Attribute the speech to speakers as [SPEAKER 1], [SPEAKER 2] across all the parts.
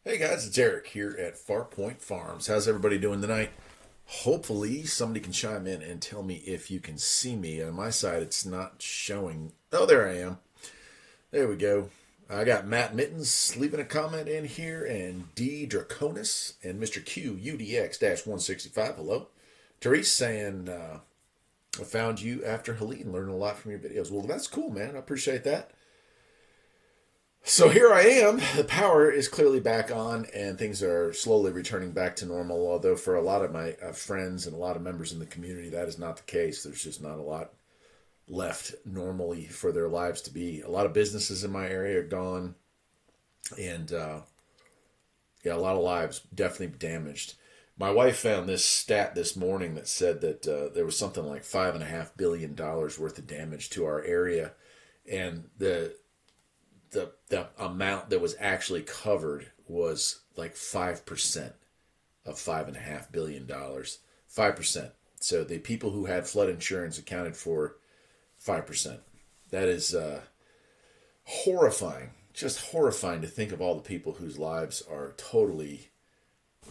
[SPEAKER 1] Hey guys, it's Erik here at Farpoint Farms. How's everybody doing tonight? Hopefully somebody can chime in and tell me if you can see me. On my side, it's not showing. Oh, there I am. There we go. I got Matt Mittens leaving a comment in here, and D Draconis and Mr. Q UDX-165. Hello. Therese saying, I found you after Helene, learning a lot from your videos. Well, that's cool, man. I appreciate that. So here I am. The power is clearly back on, and things are slowly returning back to normal. Although for a lot of my friends and a lot of members in the community, that is not the case. There's just not a lot left normally for their lives to be. A lot of businesses in my area are gone, and yeah, a lot of lives definitely damaged. My wife found this stat this morning that said that there was something like $5.5 billion worth of damage to our area, and the amount that was actually covered was like 5% of $5.5 billion. 5%. So the people who had flood insurance accounted for 5%. That is horrifying. Just horrifying to think of all the people whose lives are totally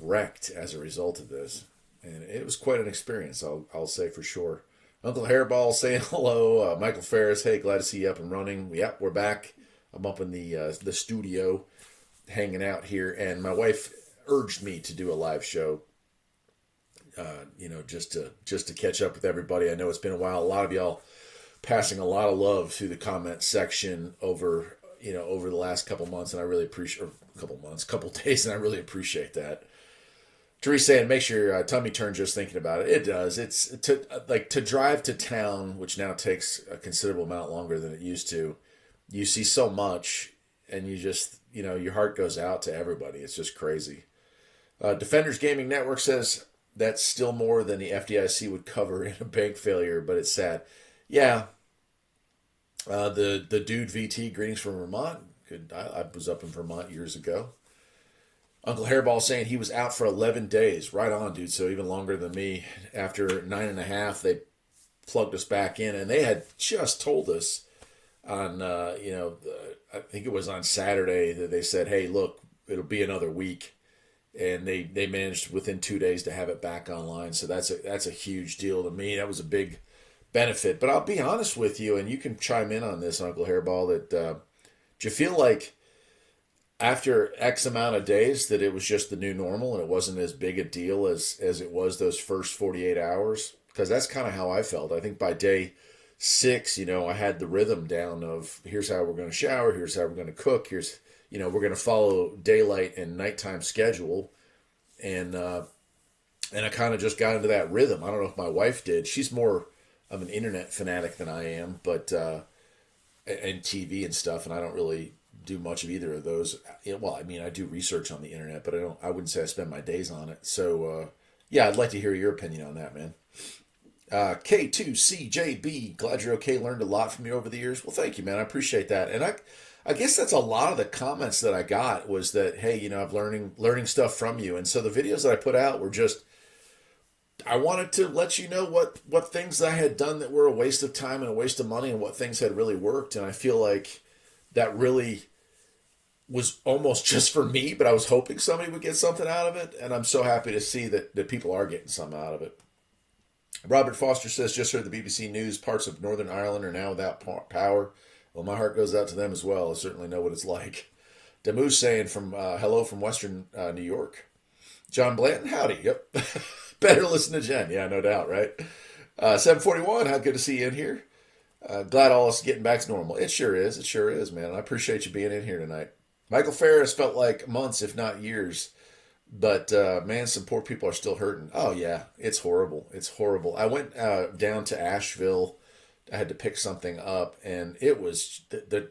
[SPEAKER 1] wrecked as a result of this. And it was quite an experience, I'll say for sure. Uncle Hairball saying hello. Michael Ferris, hey, glad to see you up and running. Yep, we're back. I'm up in the studio hanging out here, and my wife urged me to do a live show, just to catch up with everybody. I know it's been a while. A lot of y'all passing a lot of love through the comment section over the last couple months, and I really appreciate, or couple days, and I really appreciate that. Teresa saying, makes your tummy turn just thinking about it. It does. It's to drive to town, which now takes a considerable amount longer than it used to. You see so much, and you just, your heart goes out to everybody. It's just crazy. Defenders Gaming Network says that's still more than the FDIC would cover in a bank failure, but it's sad. Yeah. The dude VT, greetings from Vermont. Good. I was up in Vermont years ago. Uncle Hairball saying he was out for 11 days. Right on, dude. So even longer than me. After 9.5, they plugged us back in, and they had just told us on, I think it was on Saturday that they said, hey, look, it'll be another week. And they managed within 2 days to have it back online. So that's a huge deal to me. That was a big benefit. But I'll be honest with you, and you can chime in on this, Uncle Hairball, that do you feel like after X amount of days that it was just the new normal and it wasn't as big a deal as it was those first 48 hours? Because that's kind of how I felt. I think by day 6, I had the rhythm down of here's how we're going to shower, here's how we're going to cook, here's, we're going to follow daylight and nighttime schedule. And I kind of just got into that rhythm. I don't know if my wife did. She's more of an internet fanatic than I am, but, and TV and stuff. And I don't really do much of either of those. Well, I mean, I do research on the internet, but I wouldn't say I spend my days on it. So, yeah, I'd like to hear your opinion on that, man. K2CJB, glad you're okay. Learned a lot from you over the years. Well, thank you, man. I appreciate that. And I guess that's a lot of the comments that I got was that, hey, I'm learning stuff from you. And so the videos that I put out were just, I wanted to let you know what things I had done that were a waste of time and a waste of money and what things had really worked. And I feel like that really was almost just for me, but I was hoping somebody would get something out of it. And I'm so happy to see that people are getting something out of it. Robert Foster says, just heard the BBC News, parts of Northern Ireland are now without power. Well, my heart goes out to them as well. I certainly know what it's like. Damu saying hello from Western New York. John Blanton, howdy. Yep. Better listen to Jen. Yeah, no doubt, right? 741, how good to see you in here. Glad all us getting back to normal. It sure is. It sure is, man. I appreciate you being in here tonight. Michael Ferris felt like months, if not years. But, man, some poor people are still hurting. Oh, yeah. It's horrible. It's horrible. I went down to Asheville. I had to pick something up, and it was the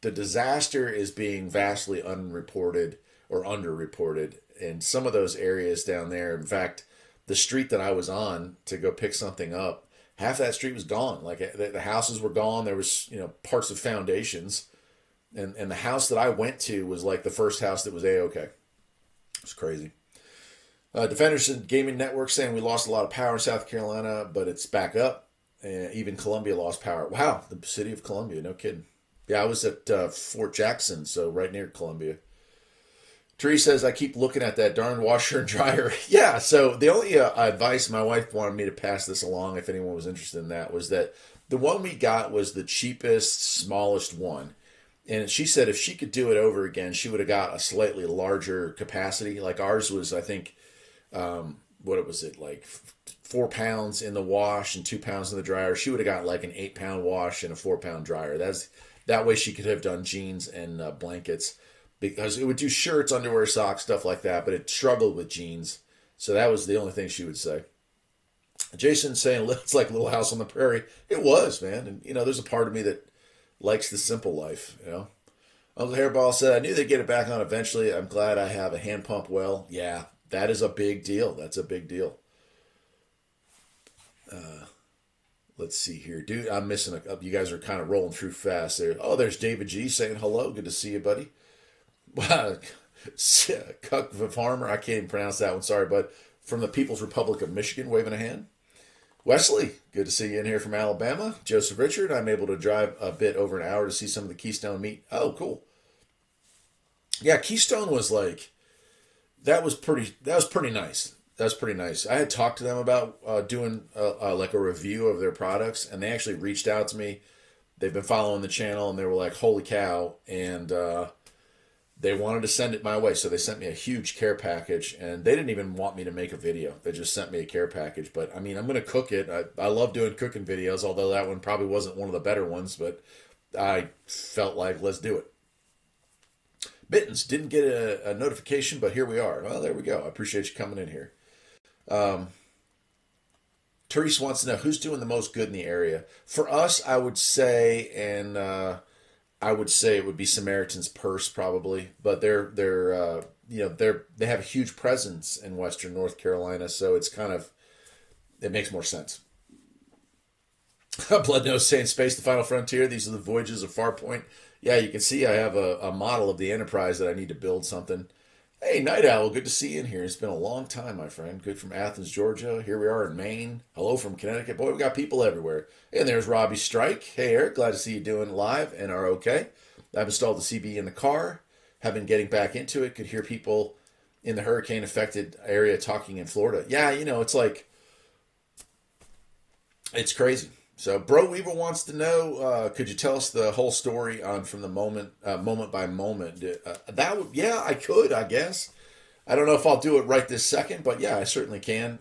[SPEAKER 1] disaster is being vastly unreported or underreported. And some of those areas down there, in fact, the street that I was on to go pick something up, half that street was gone. Like the houses were gone. There was, parts of foundations. And the house that I went to was like the first house that was A-okay. It's crazy. Defenders Gaming Network saying we lost a lot of power in South Carolina, but it's back up. Even Columbia lost power. Wow, the city of Columbia, no kidding. Yeah, I was at Fort Jackson, so right near Columbia. Teresa says, I keep looking at that darn washer and dryer. Yeah, so the only advice my wife wanted me to pass this along, if anyone was interested in that, was that the one we got was the cheapest, smallest one. And she said if she could do it over again, she would have got a slightly larger capacity. Like ours was, I think, what was it, like 4 pounds in the wash and 2 pounds in the dryer. She would have got like an 8 pound wash and a 4 pound dryer. That way she could have done jeans and blankets because it would do shirts, underwear, socks, stuff like that. But it struggled with jeans, so that was the only thing she would say. Jason saying it's like Little House on the Prairie. It was, man, and there's a part of me that likes the simple life. Uncle Hairball said, I knew they'd get it back on eventually. I'm glad I have a hand pump well. Yeah, that is a big deal. That's a big deal. Let's see here. Dude, I'm missing you guys are kind of rolling through fast there. Oh, there's David G saying hello. Good to see you, buddy. Cuck the Farmer. I can't even pronounce that one. Sorry, but from the People's Republic of Michigan, waving a hand. Wesley, good to see you in here from Alabama. Joseph Richard, I'm able to drive a bit over an hour to see some of the Keystone meet. Oh, cool. Yeah, Keystone was like, that was pretty nice. That's pretty nice. I had talked to them about doing like a review of their products, and they actually reached out to me. They've been following the channel, and they were like, holy cow, and they wanted to send it my way, so they sent me a huge care package, and they didn't even want me to make a video. They just sent me a care package, but I mean, I'm going to cook it. I love doing cooking videos, although that one probably wasn't one of the better ones, but I felt like, let's do it. Mittens, didn't get a notification, but here we are. Well, there we go. I appreciate you coming in here. Therese wants to know who's doing the most good in the area. For us, I would say, it would be Samaritan's Purse probably, but they have a huge presence in Western North Carolina, so it makes more sense. Blood Nose saying Space the Final Frontier. These are the voyages of Farpoint. Yeah, you can see I have a model of the Enterprise that I need to build something. Hey, Night Owl, good to see you in here. It's been a long time, my friend. Good from Athens, Georgia. Here we are in Maine. Hello from Connecticut. Boy, we got people everywhere. And there's Robbie Strike. Hey, Eric, glad to see you doing live and are okay. I've installed the CB in the car. Have been getting back into it. Could hear people in the hurricane-affected area talking in Florida. Yeah, it's crazy. So, Bro Weaver wants to know, could you tell us the whole story on from the moment by moment? I could, I guess. I don't know if I'll do it right this second, but yeah, I certainly can.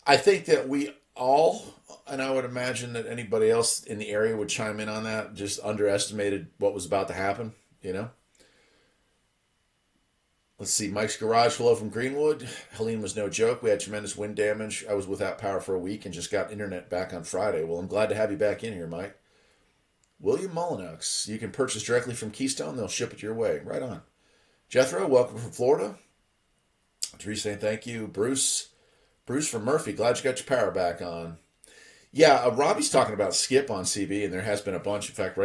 [SPEAKER 1] I think that we all, and I would imagine that anybody else in the area would chime in on that, just underestimated what was about to happen. Let's see. Mike's Garage, hello from Greenwood. Helene was no joke. We had tremendous wind damage. I was without power for a week and just got internet back on Friday. Well, I'm glad to have you back in here, Mike. William Mullinox. You can purchase directly from Keystone. They'll ship it your way. Right on. Jethro, welcome from Florida. Teresa saying thank you. Bruce from Murphy. Glad you got your power back on. Yeah, Robbie's talking about Skip on CB, and there has been a bunch. In fact,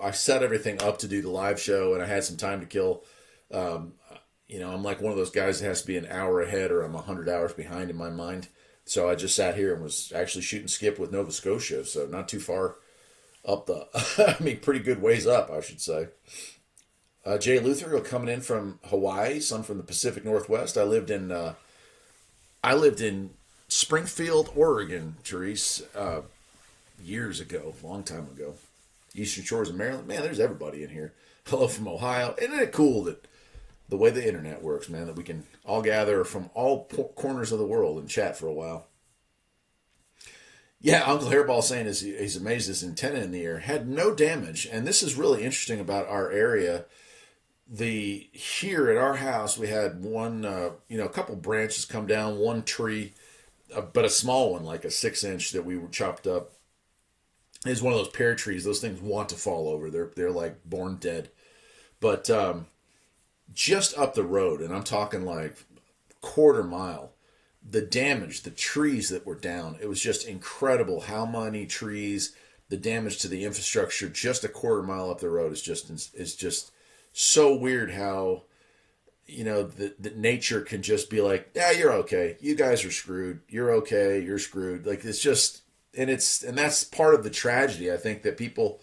[SPEAKER 1] I set everything up to do the live show, and I had some time to kill. I'm like one of those guys that has to be an hour ahead or I'm 100 hours behind in my mind. So I just sat here and was actually shooting Skip with Nova Scotia. So not too far up pretty good ways up, I should say. Jay Luther coming in from Hawaii, some from the Pacific Northwest. I lived in Springfield, Oregon, Therese, years ago, long time ago. Eastern Shores of Maryland. Man, there's everybody in here. Hello from Ohio. Isn't it cool that the way the internet works, man, that we can all gather from all corners of the world and chat for a while. Yeah, Uncle Hairball saying he's amazed his antenna in the air had no damage. And this is really interesting about our area. Here at our house, we had one, a couple branches come down, one tree, but a small one, like a 6-inch that we were chopped up. It's one of those pear trees. Those things want to fall over. They're like born dead. But just up the road, and I'm talking like quarter mile, the damage, the trees that were down, it was just incredible how many trees, the damage to the infrastructure just a quarter mile up the road is just so weird how, the nature can just be like, yeah, you're okay. You guys are screwed. You're okay. You're screwed. Like it's just, and that's part of the tragedy. I think that people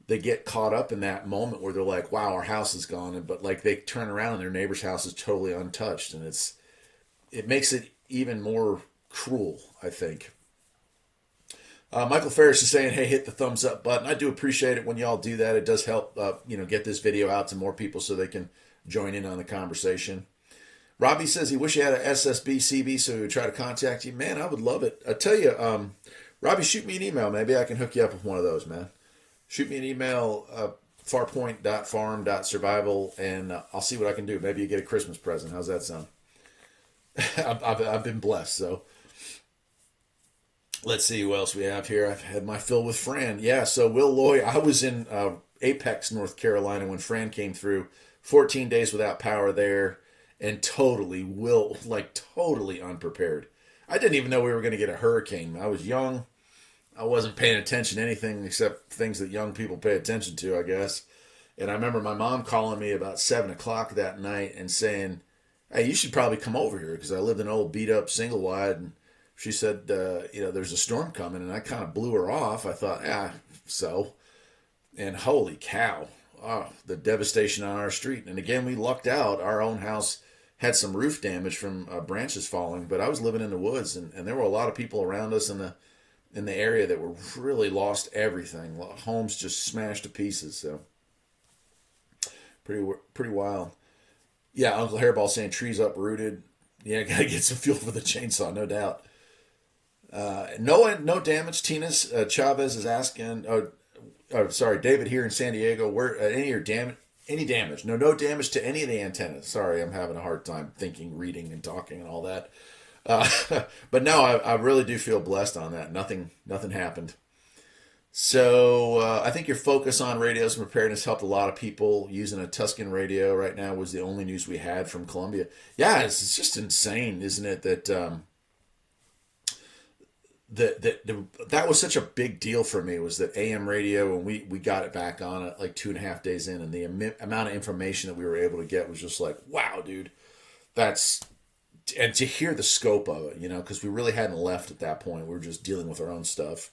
[SPEAKER 1] they get caught up in that moment where they're like, wow, our house is gone. But like they turn around and their neighbor's house is totally untouched. And it makes it even more cruel, I think. Michael Ferris is saying, "Hey, hit the thumbs up button." I do appreciate it when y'all do that. It does help, get this video out to more people so they can join in on the conversation. Robbie says he wish he had a SSB CB so he would try to contact you. Man, I would love it. I tell you, Robbie, shoot me an email. Maybe I can hook you up with one of those, man. Shoot me an email, farpoint.farm.survival, and I'll see what I can do. Maybe you get a Christmas present. How's that sound? I've been blessed, so. Let's see who else we have here. I've had my fill with Fran. Yeah, so Will Loy, I was in Apex, North Carolina when Fran came through. 14 days without power there, and totally unprepared. I didn't even know we were going to get a hurricane. I was young. I wasn't paying attention to anything except things that young people pay attention to, I guess. And I remember my mom calling me about 7 o'clock that night and saying, "Hey, you should probably come over here," because I lived in an old beat-up single wide, and she said, there's a storm coming, and I kind of blew her off. I thought, so. And holy cow, the devastation on our street. And again, we lucked out. Our own house had some roof damage from branches falling, but I was living in the woods, and there were a lot of people around us in the area that were really lost everything. Homes just smashed to pieces. So pretty wild. Yeah, Uncle Hairball saying trees uprooted. Yeah, gotta get some fuel for the chainsaw, no doubt. No damage. Tina's Chavez is asking. Sorry, David here in San Diego. Where any damage? No damage to any of the antennas. Sorry, I'm having a hard time thinking, reading, and talking, and all that. But no, I really do feel blessed on that. Nothing happened. So I think your focus on radios and preparedness helped a lot of people. Using a Tuscan radio right now was the only news we had from Colombia. Yeah, it's just insane, isn't it? That was such a big deal for me, was that AM radio, and we got it back on it like 2.5 days in, and the amount of information that we were able to get was just like, wow, dude, and to hear the scope of it, because we really hadn't left at that point. We were just dealing with our own stuff.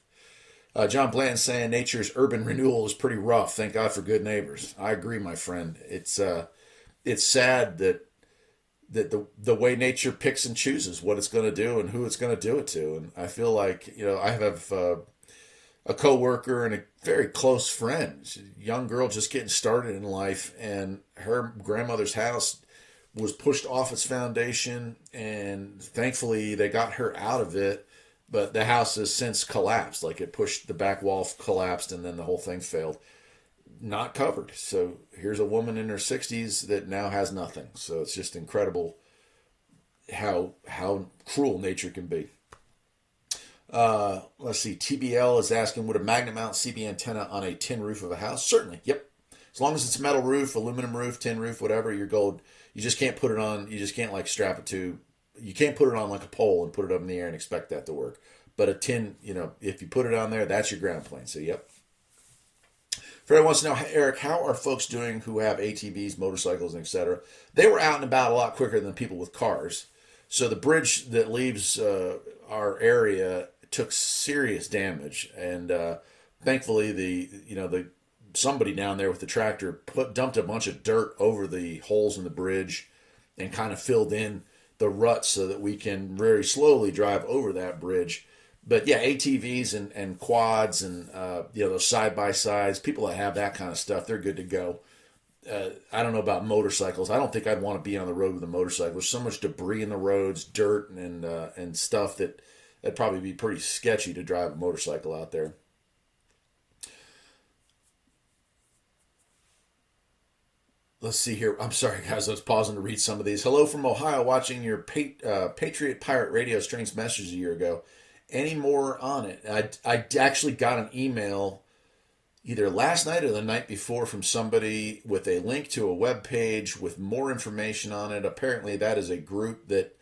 [SPEAKER 1] John Bland saying nature's urban renewal is pretty rough. Thank God for good neighbors. I agree, my friend. It's sad that the way nature picks and chooses what it's going to do and who it's going to do it to. And I feel like, I have a coworker and a very close friend, she's a young girl just getting started in life, and her grandmother's house was pushed off its foundation, and thankfully they got her out of it. But the house has since collapsed. Like, it pushed, the back wall collapsed, and then the whole thing failed. Not covered. So here's a woman in her 60s that now has nothing. So it's just incredible how cruel nature can be. Let's see. TBL is asking, would a magnet mount CB antenna on a tin roof of a house? Certainly. Yep. As long as it's a metal roof, aluminum roof, tin roof, whatever, you're gold. You just can't put it on. You just can't like strap it to. You can't put it on like a pole and put it up in the air and expect that to work. But a tin, if you put it on there, that's your ground plane. So, yep. Fred wants to know, Eric, how are folks doing who have ATVs, motorcycles, and etc.? They were out and about a lot quicker than people with cars. So the bridge that leaves our area took serious damage, and thankfully somebody down there with the tractor dumped a bunch of dirt over the holes in the bridge and kind of filled in the ruts so that we can very slowly drive over that bridge. But yeah, ATVs and quads and those side by sides, people that have that kind of stuff, they're good to go. I don't know about motorcycles. I don't think I'd want to be on the road with a motorcycle. There's so much debris in the roads, dirt and stuff that'd probably be pretty sketchy to drive a motorcycle out there. Let's see here. I'm sorry, guys. I was pausing to read some of these. Hello from Ohio, watching your Patriot Pirate Radio Strange message a year ago. Any more on it? I actually got an email either last night or the night before from somebody with a link to a web page with more information on it. Apparently, that is a group that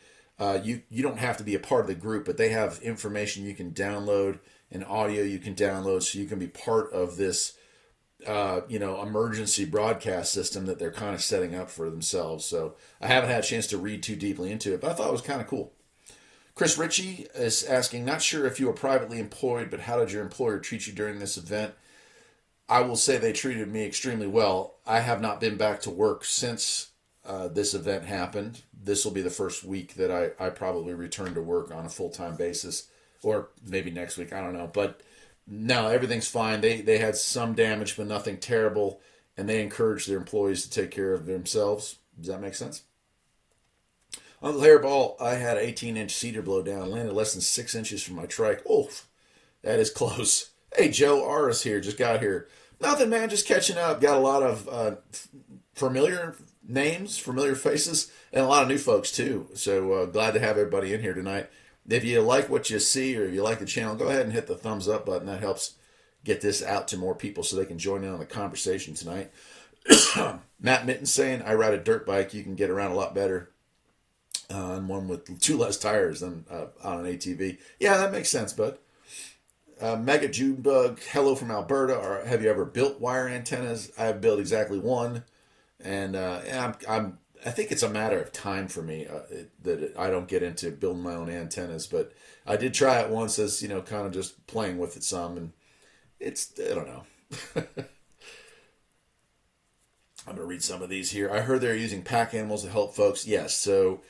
[SPEAKER 1] you don't have to be a part of the group, but they have information you can download and audio you can download, so you can be part of this emergency broadcast system that they're kind of setting up for themselves. So I haven't had a chance to read too deeply into it, but I thought it was kind of cool. Chris Ritchie is asking, not sure if you were privately employed, but how did your employer treat you during this event? I will say they treated me extremely well. I have not been back to work since this event happened. This will be the first week that I probably return to work on a full time basis, or maybe next week. I don't know. But no, everything's fine. They had some damage, but nothing terrible, and they encourage their employees to take care of themselves. Does that make sense? On the hairball, I had an 18-inch cedar blow down, landed less than 6 inches from my trike. Oh, that is close. Hey, Joe R is here. Just got here. Nothing, man. Just catching up. Got a lot of familiar names, familiar faces, and a lot of new folks too. So glad to have everybody in here tonight. If you like what you see or if you like the channel, go ahead and hit the thumbs up button. That helps get this out to more people so they can join in on the conversation tonight. Matt Mitten saying, I ride a dirt bike. You can get around a lot better on one with two less tires than on an ATV. Yeah, that makes sense, bud. Mega Junebug, hello from Alberta. Or have you ever built wire antennas? I have built exactly one, and I think it's a matter of time for me that I don't get into building my own antennas. But I did try it once, as kind of just playing with it some, and I don't know. I'm gonna read some of these here. I heard they're using pack animals to help folks. Yes, so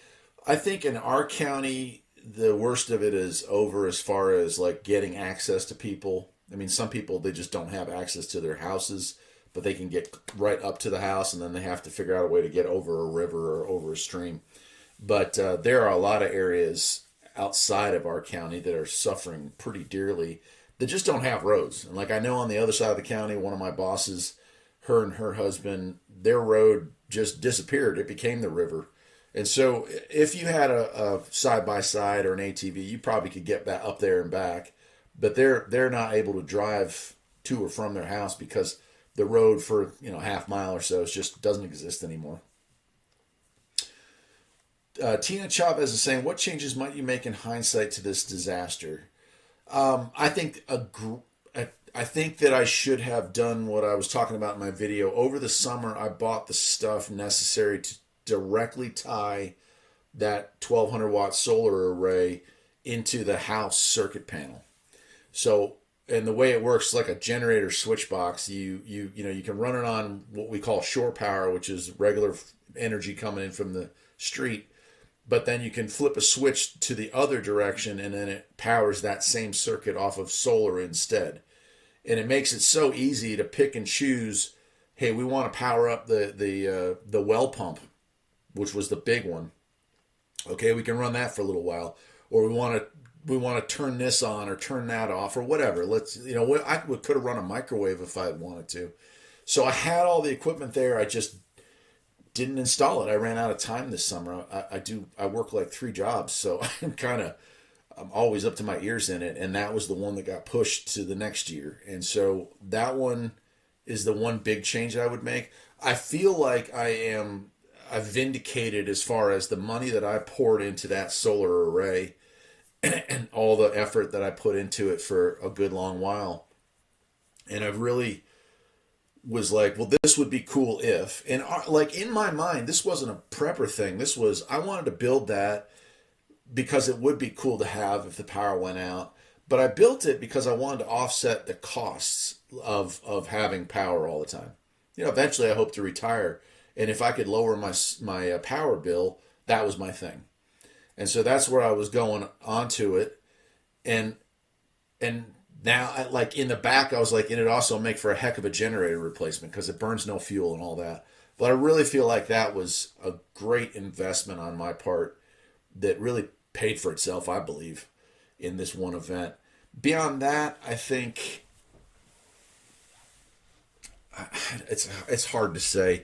[SPEAKER 1] I think in our county, the worst of it is over as far as like getting access to people. I mean, some people, they just don't have access to their houses, but they can get right up to the house, and then they have to figure out a way to get over a river or over a stream. But there are a lot of areas outside of our county that are suffering pretty dearly that just don't have roads. And like I know on the other side of the county, one of my bosses, her and her husband, their road just disappeared. It became the river. And so if you had a side-by-side or an ATV, you probably could get that up there and back. But they're not able to drive to or from their house because the road for half mile or so just doesn't exist anymore. Tina Chavez is saying, what changes might you make in hindsight to this disaster? I think I think that I should have done what I was talking about in my video. Over the summer, I bought the stuff necessary to directly tie that 1200 watt solar array into the house circuit panel. So, and the way it works, like a generator switch box, you can run it on what we call shore power, which is regular energy coming in from the street. But then you can flip a switch to the other direction, and then it powers that same circuit off of solar instead. And it makes it so easy to pick and choose. Hey, we want to power up the well pump, which was the big one. Okay, we can run that for a little while, or we want to turn this on or turn that off or whatever. I could have run a microwave if I had wanted to. So I had all the equipment there. I just didn't install it. I ran out of time this summer. I work like 3 jobs, so I'm always up to my ears in it, and that was the one that got pushed to the next year. And so that one is the one big change that I would make. I feel like I've vindicated as far as the money that I poured into that solar array and all the effort that I put into it for a good long while. And I've really was like, well, this would be cool if, and like in my mind, this wasn't a prepper thing. This was, I wanted to build that because it would be cool to have if the power went out. But I built it because I wanted to offset the costs of having power all the time. Eventually I hope to retire. And if I could lower my power bill, that was my thing. And so that's where I was going onto it. And now, like in the back, I was like, and it also make for a heck of a generator replacement because it burns no fuel and all that. But I really feel like that was a great investment on my part that really paid for itself, I believe, in this one event. Beyond that, I think it's hard to say.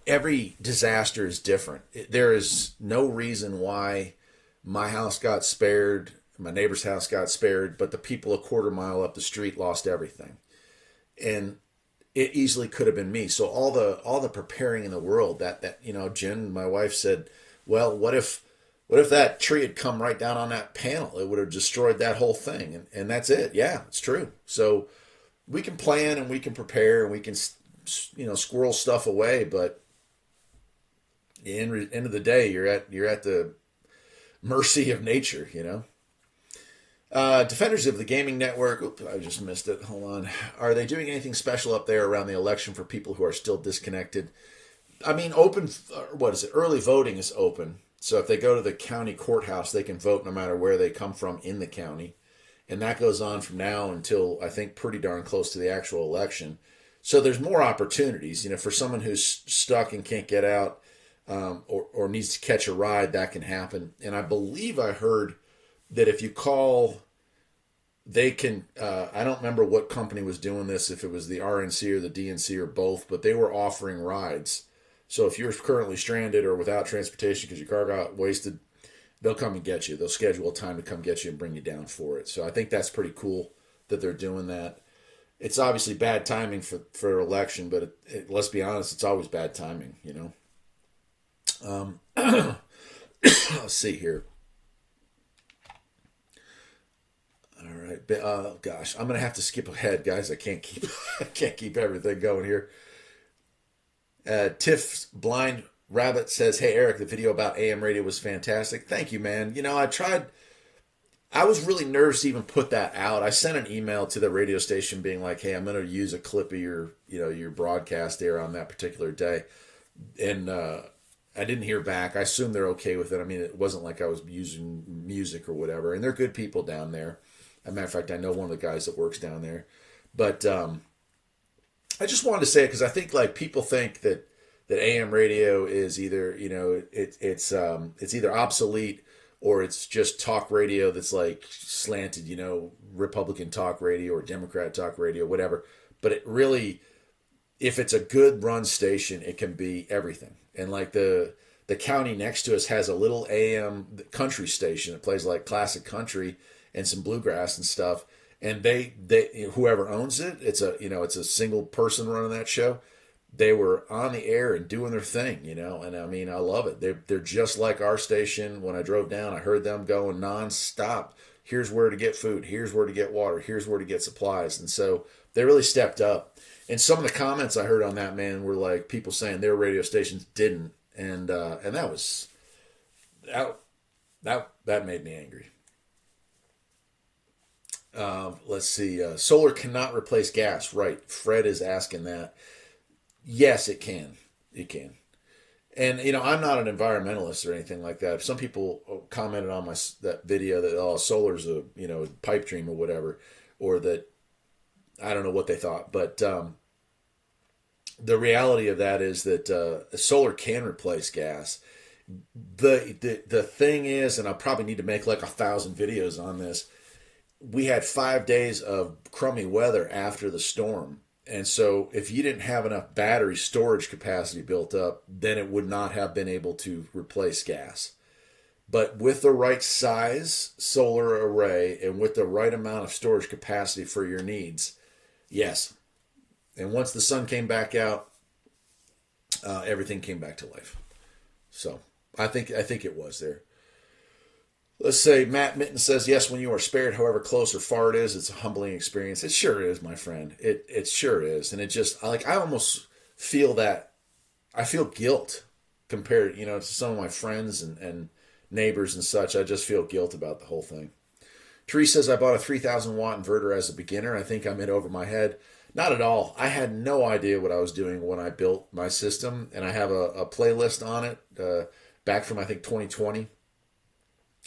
[SPEAKER 1] Every disaster is different. There is no reason why my house got spared, my neighbor's house got spared, but the people a quarter mile up the street lost everything. And it easily could have been me. So all the preparing in the world that Jen, my wife, said, well, what if that tree had come right down on that panel? It would have destroyed that whole thing. And that's it. Yeah, it's true. So we can plan and we can prepare and we can squirrel stuff away, but at the end of the day, you're at the mercy of nature, Defenders of the Gaming Network. Oops, I just missed it. Hold on. Are they doing anything special up there around the election for people who are still disconnected? I mean, open. What is it? Early voting is open. So if they go to the county courthouse, they can vote no matter where they come from in the county, and that goes on from now until I think pretty darn close to the actual election. So there's more opportunities. For someone who's stuck and can't get out, or needs to catch a ride, that can happen. And I believe I heard that if you call, they can. I don't remember what company was doing this, if it was the RNC or the DNC or both, but they were offering rides. So if you're currently stranded or without transportation because your car got wasted, they'll come and get you. They'll schedule a time to come get you and bring you down for it. So I think that's pretty cool that they're doing that. It's obviously bad timing for election, but let's be honest, it's always bad timing, Let's see here. All right. Gosh, I'm gonna have to skip ahead, guys. I can't keep I can't keep everything going here. Tiff's Blind Rabbit says, "Hey Eric, the video about AM radio was fantastic. Thank you, man. I tried. I was really nervous to even put that out. I sent an email to the radio station being like, "Hey, I'm going to use a clip of your broadcast there on that particular day," and I didn't hear back. I assume they're okay with it. I mean, it wasn't like I was using music or whatever, and they're good people down there. As a matter of fact, I know one of the guys that works down there, but I just wanted to say it because I think like people think that AM radio is either it's either obsolete or it's just talk radio that's like slanted, Republican talk radio or Democrat talk radio, whatever. But it really, if it's a good run station, it can be everything. And like the county next to us has a little AM country station that plays like classic country and some bluegrass and stuff. And they whoever owns it, it's a single person running that show. They were on the air and doing their thing, and I mean, I love it. They're just like our station. When I drove down, I heard them going nonstop. Here's where to get food. Here's where to get water. Here's where to get supplies. And so they really stepped up. And some of the comments I heard on that, man, were like people saying their radio stations didn't, and that was that made me angry. Let's see. Solar cannot replace gas, right? Fred is asking that. Yes, it can. It can. And I'm not an environmentalist or anything like that. Some people commented on that video that solar's a pipe dream or whatever, or that I don't know what they thought, but the reality of that is that solar can replace gas. The thing is, and I probably need to make like 1,000 videos on this. We had 5 days of crummy weather after the storm. And so if you didn't have enough battery storage capacity built up, then it would not have been able to replace gas. But with the right size solar array and with the right amount of storage capacity for your needs, yes. And once the sun came back out, everything came back to life. So I think it was there. Let's say Matt Mitten says, yes, when you are spared, however close or far it is, it's a humbling experience. It sure is, my friend. It sure is. And it just, I almost feel that, I feel guilt compared, to some of my friends and neighbors and such. I just feel guilt about the whole thing. Therese says, I bought a 3,000 watt inverter as a beginner. I think I'm in over my head. Not at all. I had no idea what I was doing when I built my system. And I have a playlist on it back from, I think, 2020.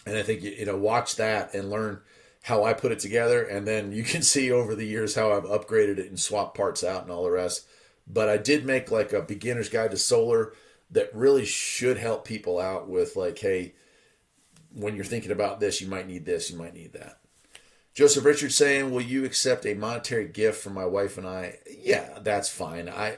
[SPEAKER 1] And I think, watch that and learn how I put it together. And then you can see over the years how I've upgraded it and swapped parts out and all the rest. But I did make like a beginner's guide to solar that really should help people out with like, hey, when you're thinking about this, you might need this, you might need that. Joseph Richards saying, will you accept a monetary gift from my wife and I? Yeah, that's fine. I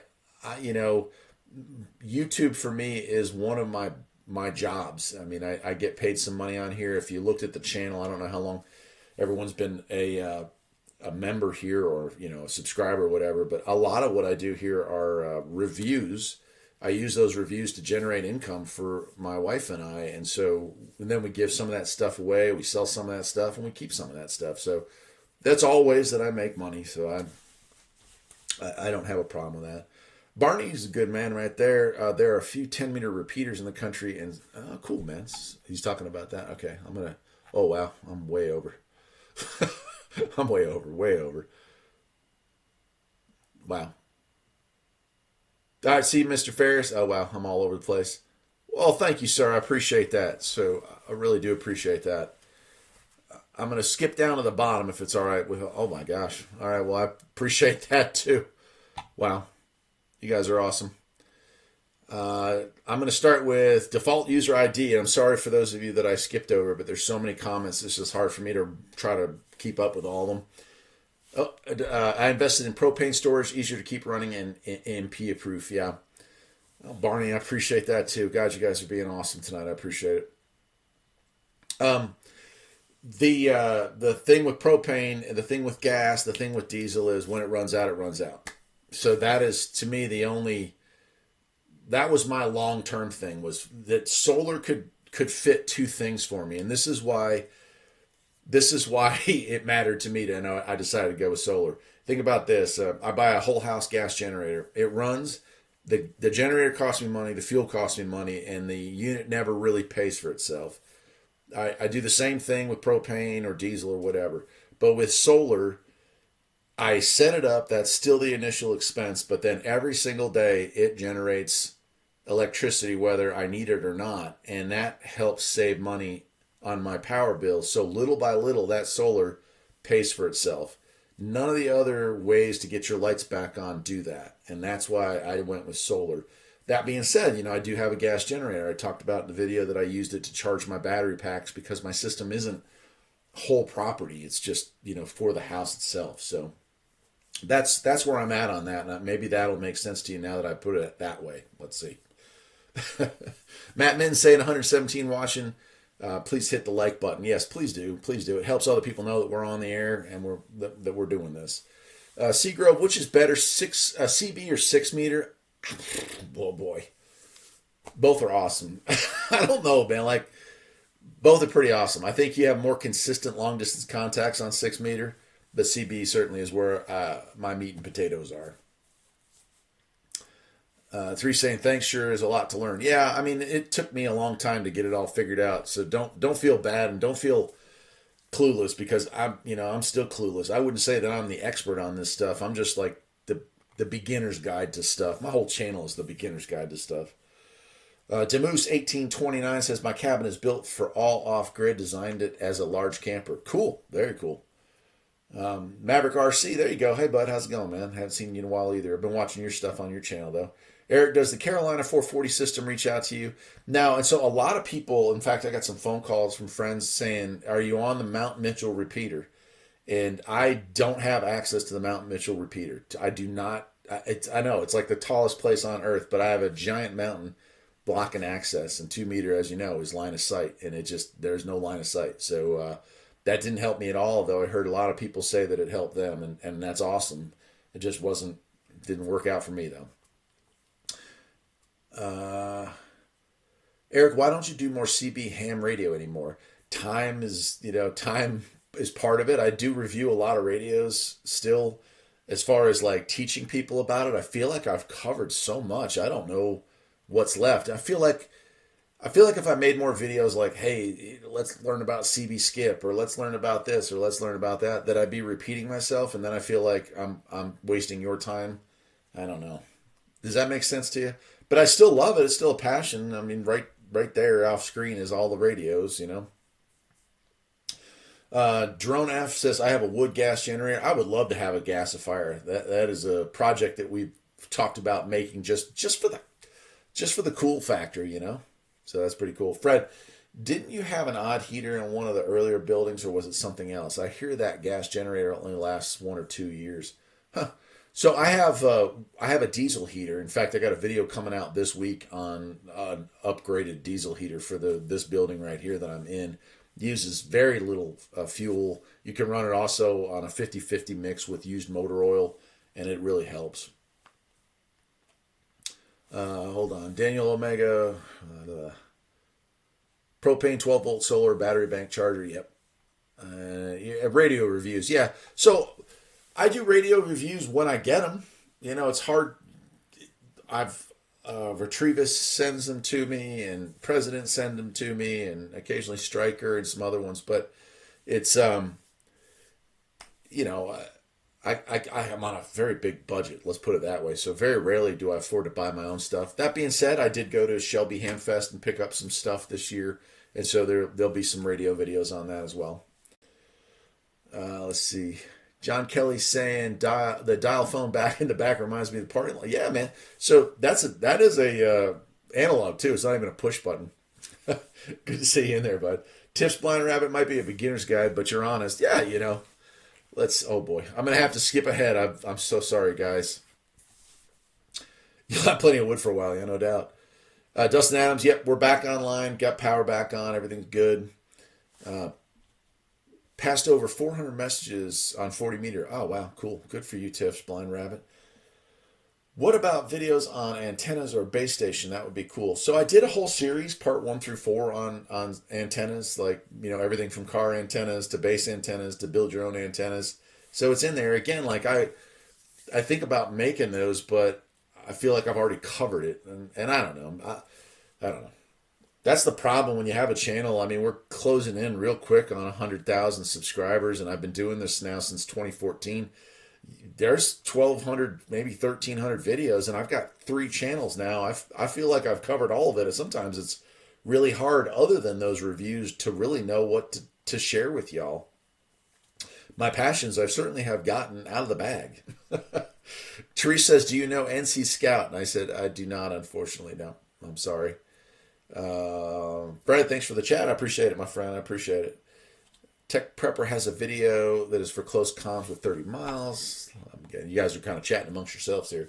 [SPEAKER 1] YouTube for me is one of my jobs. I mean, I get paid some money on here. If you looked at the channel, I don't know how long everyone's been a member here or, a subscriber or whatever, but a lot of what I do here are reviews. I use those reviews to generate income for my wife and I. And then we give some of that stuff away. We sell some of that stuff and we keep some of that stuff. So that's all ways that I make money. So I don't have a problem with that. Barney's a good man right there. There are a few 10-meter repeaters in the country, and cool, man. He's talking about that. Okay, oh wow, I'm way over. I'm way over, way over. Wow. All right, see you, Mr. Ferris. Oh, wow, I'm all over the place. Well, thank you, sir. I appreciate that. So I really do appreciate that. I'm going to skip down to the bottom if it's all right with. Oh my gosh. All right. Well, I appreciate that too. Wow, you guys are awesome. I'm going to start with default user ID. And I'm sorry for those of you that I skipped over, but there's so many comments. It's just hard for me to try to keep up with all of them. I invested in propane storage, easier to keep running, and MP proof. Yeah. Oh, Barney, I appreciate that too. God, you guys are being awesome tonight. I appreciate it. Um, the thing with propane, the thing with gas, the thing with diesel is when it runs out, it runs out. So that is to me the only that was my long term thing was that solar could fit two things for me, and this is why it mattered to me to know I decided to go with solar. Think about this: I buy a whole house gas generator. It runs. The generator costs me money. The fuel costs me money, and the unit never really pays for itself. I do the same thing with propane or diesel or whatever. But with solar, I set it up. That's still the initial expense. But then every single day it generates electricity whether I need it or not. And that helps save money on my power bill. So little by little, that solar pays for itself. None of the other ways to get your lights back on do that. And that's why I went with solar. That being said, I do have a gas generator. I talked about in the video that I used it to charge my battery packs because my system isn't whole property. It's just, for the house itself. So that's where I'm at on that. And maybe that'll make sense to you now that I put it that way. Let's see. Matt Min saying 117 watching. Please hit the like button. Yes, please do. Please do. It helps other people know that we're on the air and that we're doing this. Seagrove, which is better, CB or 6 meter? Oh boy, both are awesome. I don't know, man. Like both are pretty awesome. I think you have more consistent long distance contacts on 6 meter, but CB certainly is where my meat and potatoes are. Three saying thanks sure is a lot to learn. Yeah, I mean it took me a long time to get it all figured out. So don't feel bad and don't feel clueless because I'm still clueless. I wouldn't say that I'm the expert on this stuff. I'm just like the beginner's guide to stuff. My whole channel is the beginner's guide to stuff. Demoose 1829 says my cabin is built for all off grid. Designed it as a large camper. Cool, very cool. Maverick RC, there you go. Hey bud, how's it going, man? Haven't seen you in a while either. I've been watching your stuff on your channel though. Eric, does the Carolina 440 system reach out to you? Now, and so a lot of people, in fact, I got some phone calls from friends saying, are you on the Mount Mitchell repeater? And I don't have access to the Mount Mitchell repeater. I do not. I know it's like the tallest place on earth, but I have a giant mountain blocking access, and 2 meter, as you know, is line of sight, and there's no line of sight. So that didn't help me at all. Though I heard a lot of people say that it helped them, and that's awesome. It just didn't work out for me though. Eric, why don't you do more CB ham radio anymore? Time is part of it. I do review a lot of radios still. As far as like teaching people about it, I feel like I've covered so much. I don't know what's left. I feel like if I made more videos like, hey, let's learn about CB skip or let's learn about this or let's learn about that I'd be repeating myself and then I feel like I'm wasting your time. I don't know. Does that make sense to you? But I still love it. It's still a passion. I mean, right there off screen is all the radios. Drone F says I have a wood gas generator. I would love to have a gasifier. That is a project that we've talked about making just for the cool factor. So that's pretty cool. Fred, didn't you have an odd heater in one of the earlier buildings, or was it something else? I hear that gas generator only lasts 1 or 2 years. Huh. So I have a diesel heater. In fact, I got a video coming out this week on an upgraded diesel heater for this building right here that I'm in. It uses very little fuel. You can run it also on a 50-50 mix with used motor oil, and it really helps. Hold on. Daniel Omega. Propane 12-volt solar battery bank charger. Yep. Radio reviews. Yeah. So I do radio reviews when I get them. It's hard. I've Retrievus sends them to me, and President send them to me, and occasionally Stryker and some other ones. But it's you know, I am on a very big budget. Let's put it that way. So very rarely do I afford to buy my own stuff. That being said, I did go to Shelby Hamfest and pick up some stuff this year, and so there'll be some radio videos on that as well. Let's see. John Kelly saying the dial phone back in the back reminds me of the parking lot. Yeah, man. So that is a analog too. It's not even a push button. Good to see you in there, bud. Tips Blind Rabbit might be a beginner's guide, but you're honest. Yeah, let's. Oh boy, I'm gonna have to skip ahead. I'm so sorry, guys. You'll have plenty of wood for a while, yeah, no doubt. Dustin Adams, yep, we're back online. Got power back on. Everything's good. Uh, Passed over 400 messages on 40 meter. Oh wow, cool. Good for you, Tips Blind Rabbit. What about videos on antennas or base station? That would be cool. So I did a whole series, part 1 through 4, on antennas, like everything from car antennas to base antennas to build your own antennas. So it's in there again. Like I think about making those, but I feel like I've already covered it, and I don't know. I don't know. That's the problem when you have a channel. I mean, we're closing in real quick on 100,000 subscribers, and I've been doing this now since 2014. There's 1,200, maybe 1,300 videos, and I've got 3 channels now. I feel like I've covered all of it. And sometimes it's really hard, other than those reviews, to really know what to share with y'all. My passions, I certainly have gotten out of the bag. Therese says, do you know NC Scout? And I said, I do not, unfortunately. No, I'm sorry. Brad, thanks for the chat. I appreciate it, my friend. I appreciate it. Tech Prepper has a video that is for close comms with 30 miles. You guys are kind of chatting amongst yourselves here.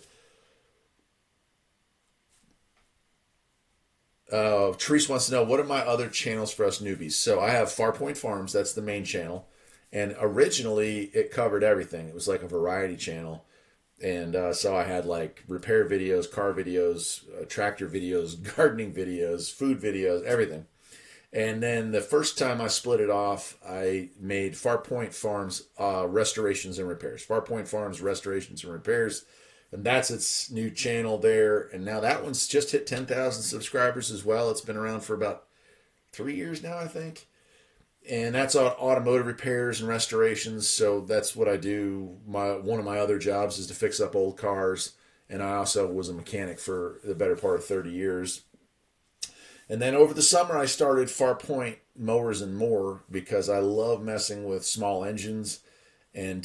[SPEAKER 1] Therese wants to know, what are my other channels for us newbies? So I have Farpoint Farms. That's the main channel. And originally, it covered everything. It was like a variety channel. And so I had like repair videos, car videos, tractor videos, gardening videos, food videos, everything. And then the first time I split it off, I made Farpoint Farms Restorations and Repairs. Farpoint Farms Restorations and Repairs. And that's its new channel there. And now that one's just hit 10,000 subscribers as well. It's been around for about 3 years now, I think. And that's on automotive repairs and restorations. So that's what I do. One of my other jobs is to fix up old cars. And I also was a mechanic for the better part of 30 years. And then over the summer, I started Farpoint Mowers and More because I love messing with small engines. And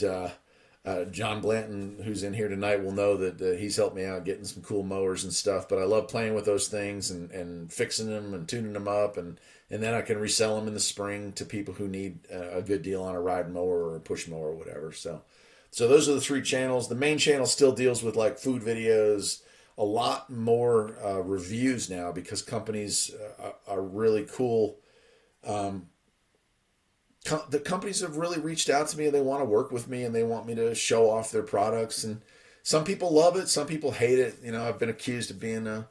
[SPEAKER 1] John Blanton, who's in here tonight, will know that he's helped me out getting some cool mowers and stuff. But I love playing with those things and fixing them and tuning them up. And then I can resell them in the spring to people who need a good deal on a ride mower or a push mower or whatever. So those are the 3 channels. The main channel still deals with like food videos, a lot more reviews now because companies are really cool. The companies have really reached out to me and they want to work with me and they want me to show off their products. And some people love it, some people hate it. I've been accused of being a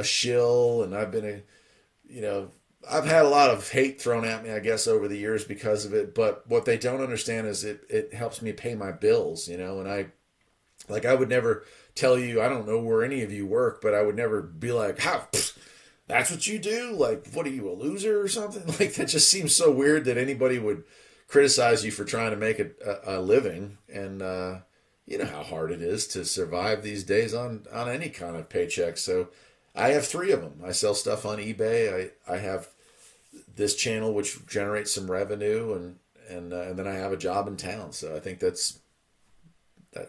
[SPEAKER 1] shill, and I've had a lot of hate thrown at me, I guess, over the years because of it. But what they don't understand is it helps me pay my bills, and I would never tell you, I don't know where any of you work, but I would never be like, how, that's what you do? Like, what are you, a loser or something? Like, that just seems so weird that anybody would criticize you for trying to make a living. And you know how hard it is to survive these days on any kind of paycheck. So I have 3 of them. I sell stuff on eBay. I have this channel, which generates some revenue, and then I have a job in town. So I think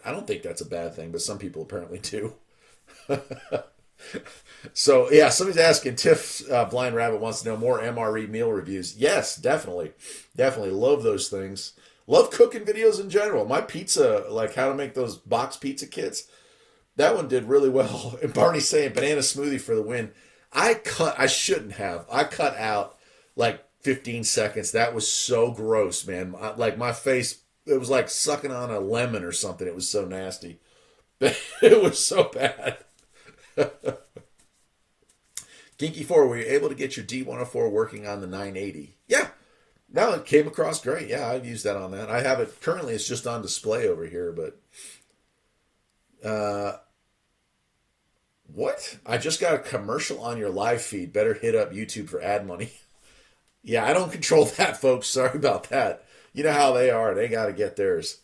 [SPEAKER 1] I don't think that's a bad thing, but some people apparently do. So yeah, somebody's asking, Tiff Blind Rabbit wants to know more MRE meal reviews. Yes, definitely love those things. Love cooking videos in general. My pizza, like how to make those box pizza kits, that one did really well. And Barney's saying banana smoothie for the win. I shouldn't have. I cut out like 15 seconds. That was so gross, man. Like my face, it was like sucking on a lemon or something. It was so nasty. It was so bad. Kinky4, were you able to get your D104 working on the 980? Yeah. No, it came across great. Yeah, I've used that on that. I have it currently. It's just on display over here, but what? I just got a commercial on your live feed. Better hit up YouTube for ad money. Yeah, I don't control that, folks. Sorry about that. You know how they are. They got to get theirs.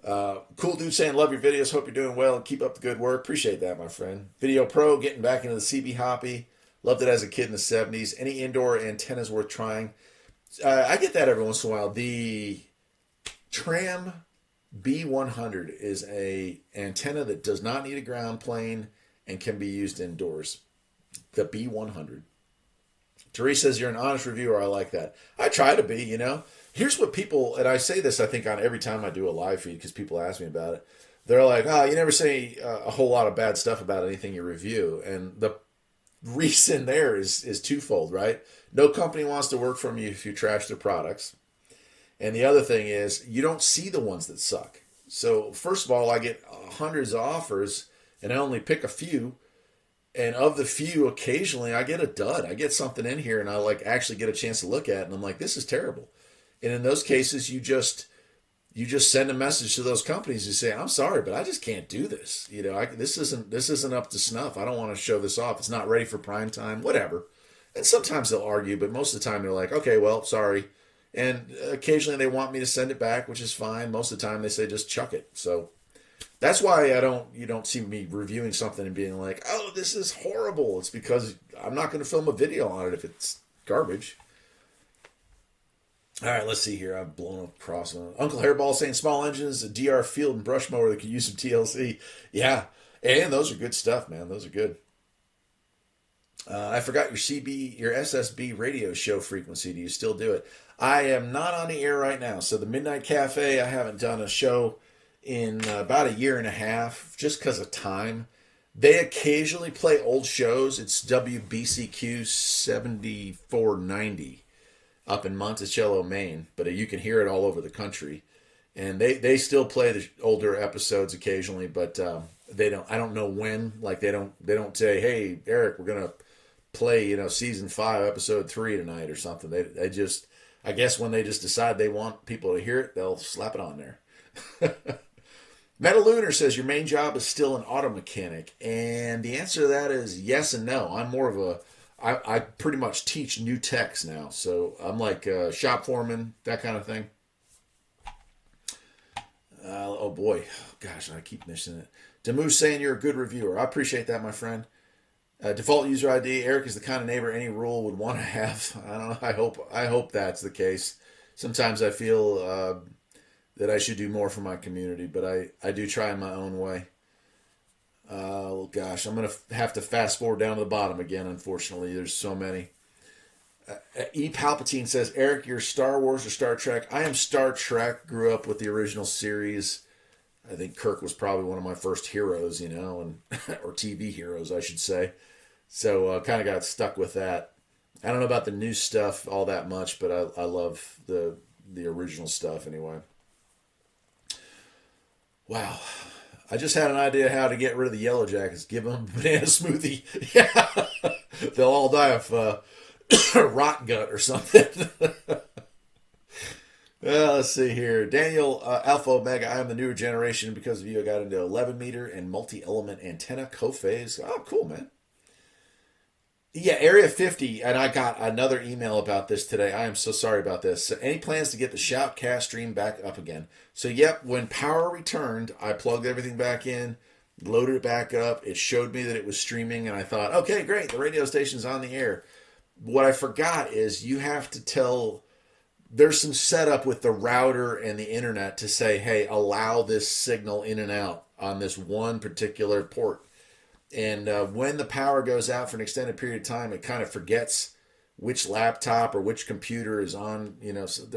[SPEAKER 1] Cool dude saying, love your videos. Hope you're doing well and keep up the good work. Appreciate that, my friend. Video Pro, getting back into the CB hobby. Loved it as a kid in the 70s. Any indoor antennas worth trying? I get that every once in a while. The Tram B100 is a antenna that does not need a ground plane and can be used indoors. The B100. Therese says, you're an honest reviewer. I like that. I try to be, you know. Here's what people, and I say this, I think, on every time I do a live feed because people ask me about it. They're like, oh, you never say a whole lot of bad stuff about anything you review. And the reason there is twofold, right? No company wants to work from you if you trash their products. And the other thing is, you don't see the ones that suck. So, first of all, I get hundreds of offers, and I only pick a few. And of the few, occasionally I get a dud. I get something in here, and I like actually get a chance to look at it, and I'm like, this is terrible. And in those cases, you just send a message to those companies. You say, I'm sorry, but I just can't do this. You know, this isn't up to snuff. I don't want to show this off. It's not ready for prime time. Whatever. And sometimes they'll argue, but most of the time they're like, okay, well, sorry. And occasionally they want me to send it back, which is fine. Most of the time they say just chuck it. So that's why you don't see me reviewing something and being like, oh, this is horrible. It's because I'm not going to film a video on it if it's garbage. All right, let's see here. I've blown across one. Uncle Hairball saying small engines, a DR field and brush mower that could use some TLC. Yeah, and those are good stuff, man. Those are good. I forgot your SSB radio show frequency. Do you still do it? I am not on the air right now. So the Midnight Cafe, I haven't done a show in about a year and a half just because of time. They occasionally play old shows. It's WBCQ 7490 up in Monticello, Maine. But you can hear it all over the country. And they still play the older episodes occasionally, but they don't. I don't know when. Like they don't say, "Hey, Erik, we're gonna play season 5, episode 3 tonight" or something. They just, I guess when they just decide they want people to hear it, they'll slap it on there. Metalunar says your main job is still an auto mechanic, and the answer to that is yes and no. I'm more of a I pretty much teach new techs now, so I'm like a shop foreman, that kind of thing. Oh boy, gosh, I keep missing it. Damu saying you're a good reviewer. I appreciate that, my friend. Default user ID. Erik is the kind of neighbor any rule would want to have. I don't know. I hope that's the case. Sometimes I feel that I should do more for my community, but I do try in my own way. Oh gosh, I'm gonna have to fast forward down to the bottom again. Unfortunately, there's so many. E. Palpatine says, Erik, you're Star Wars or Star Trek? I am Star Trek. Grew up with the original series. I think Kirk was probably one of my first heroes, and or TV heroes, I should say. So kind of got stuck with that. I don't know about the new stuff all that much, but I love the original stuff anyway. Wow. I just had an idea how to get rid of the yellow jackets. Give them a banana smoothie. Yeah. They'll all die of rot gut or something. Let's see here. Daniel Alpha Omega, I am the newer generation. Because of you, I got into 11 meter and multi-element antenna co-phase. Oh, cool, man. Yeah, Area 50, and I got another email about this today. I am so sorry about this. So any plans to get the Shoutcast stream back up again? So, yep, when power returned, I plugged everything back in, loaded it back up. It showed me that it was streaming, and I thought, okay, great, the radio station's on the air. What I forgot is you have to tell, there's some setup with the router and the internet to say, hey, allow this signal in and out on this one particular port. And when the power goes out for an extended period of time, it kind of forgets which laptop or which computer is on. So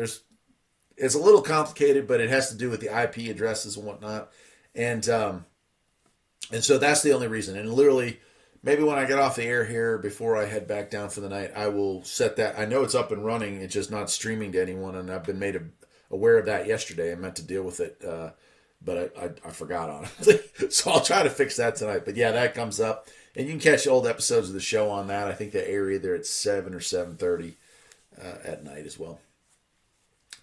[SPEAKER 1] it's a little complicated, but it has to do with the IP addresses and whatnot. And so that's the only reason. And literally, maybe when I get off the air here before I head back down for the night, I will set that. I know it's up and running. It's just not streaming to anyone, and I've been made aware of that yesterday. I meant to deal with it. But I forgot on it. So I'll try to fix that tonight. But yeah, that comes up. And you can catch old episodes of the show on that. I think the area there at 7 or 7:30 at night as well.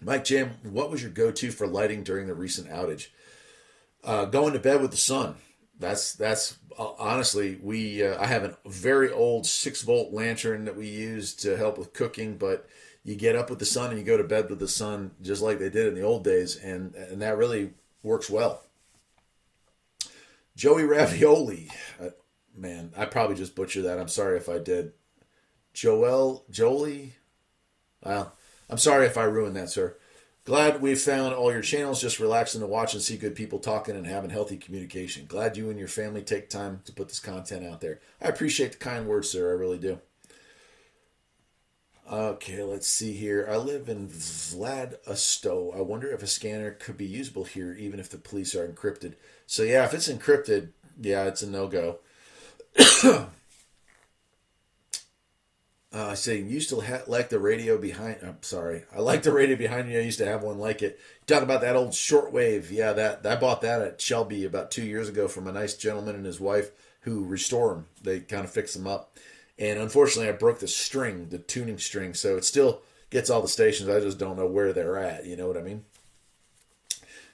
[SPEAKER 1] Mike Jam, what was your go-to for lighting during the recent outage? Going to bed with the sun. That's honestly, I have a very old 6-volt lantern that we use to help with cooking, but you get up with the sun and you go to bed with the sun just like they did in the old days. And that really works well. Joey Ravioli. Man, I probably just butchered that. I'm sorry if I did. Jolie. Well, I'm sorry if I ruined that, sir. Glad we found all your channels. Just relaxing to watch and see good people talking and having healthy communication. Glad you and your family take time to put this content out there. I appreciate the kind words, sir. I really do. Okay, let's see here. I live in Vladisto. I wonder if a scanner could be usable here, even if the police are encrypted. So yeah, if it's encrypted, yeah, it's a no-go. I say, used to like the radio behind. I'm sorry, I like the radio behind you. I used to have one like it. Talk about that old shortwave. Yeah, that I bought that at Shelby about 2 years ago from a nice gentleman and his wife who restore them. They kind of fix them up, and unfortunately, I broke the string, the tuning string, so it still gets all the stations. I just don't know where they're at. You know what I mean?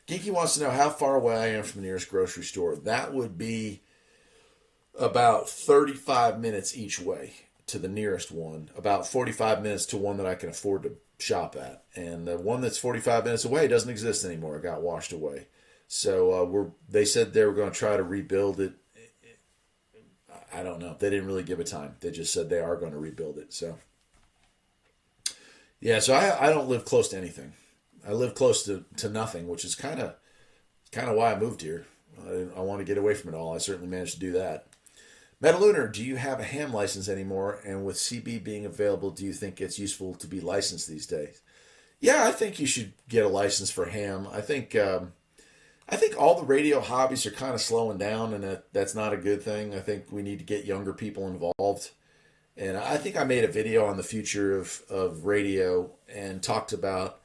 [SPEAKER 1] Geeky wants to know how far away I am from the nearest grocery store. That would be about 35 minutes each way to the nearest one, about 45 minutes to one that I can afford to shop at. And the one that's 45 minutes away doesn't exist anymore. It got washed away. So they said they were going to try to rebuild it. I don't know. They didn't really give a time. They just said they are going to rebuild it. So, yeah, so I don't live close to anything. I live close to nothing, which is kind of why I moved here. I want to get away from it all. I certainly managed to do that. Metalunar, do you have a ham license anymore? And with CB being available, do you think it's useful to be licensed these days? Yeah, I think you should get a license for ham. I think all the radio hobbies are kind of slowing down, and that's not a good thing. I think we need to get younger people involved. And I think I made a video on the future of radio and talked about,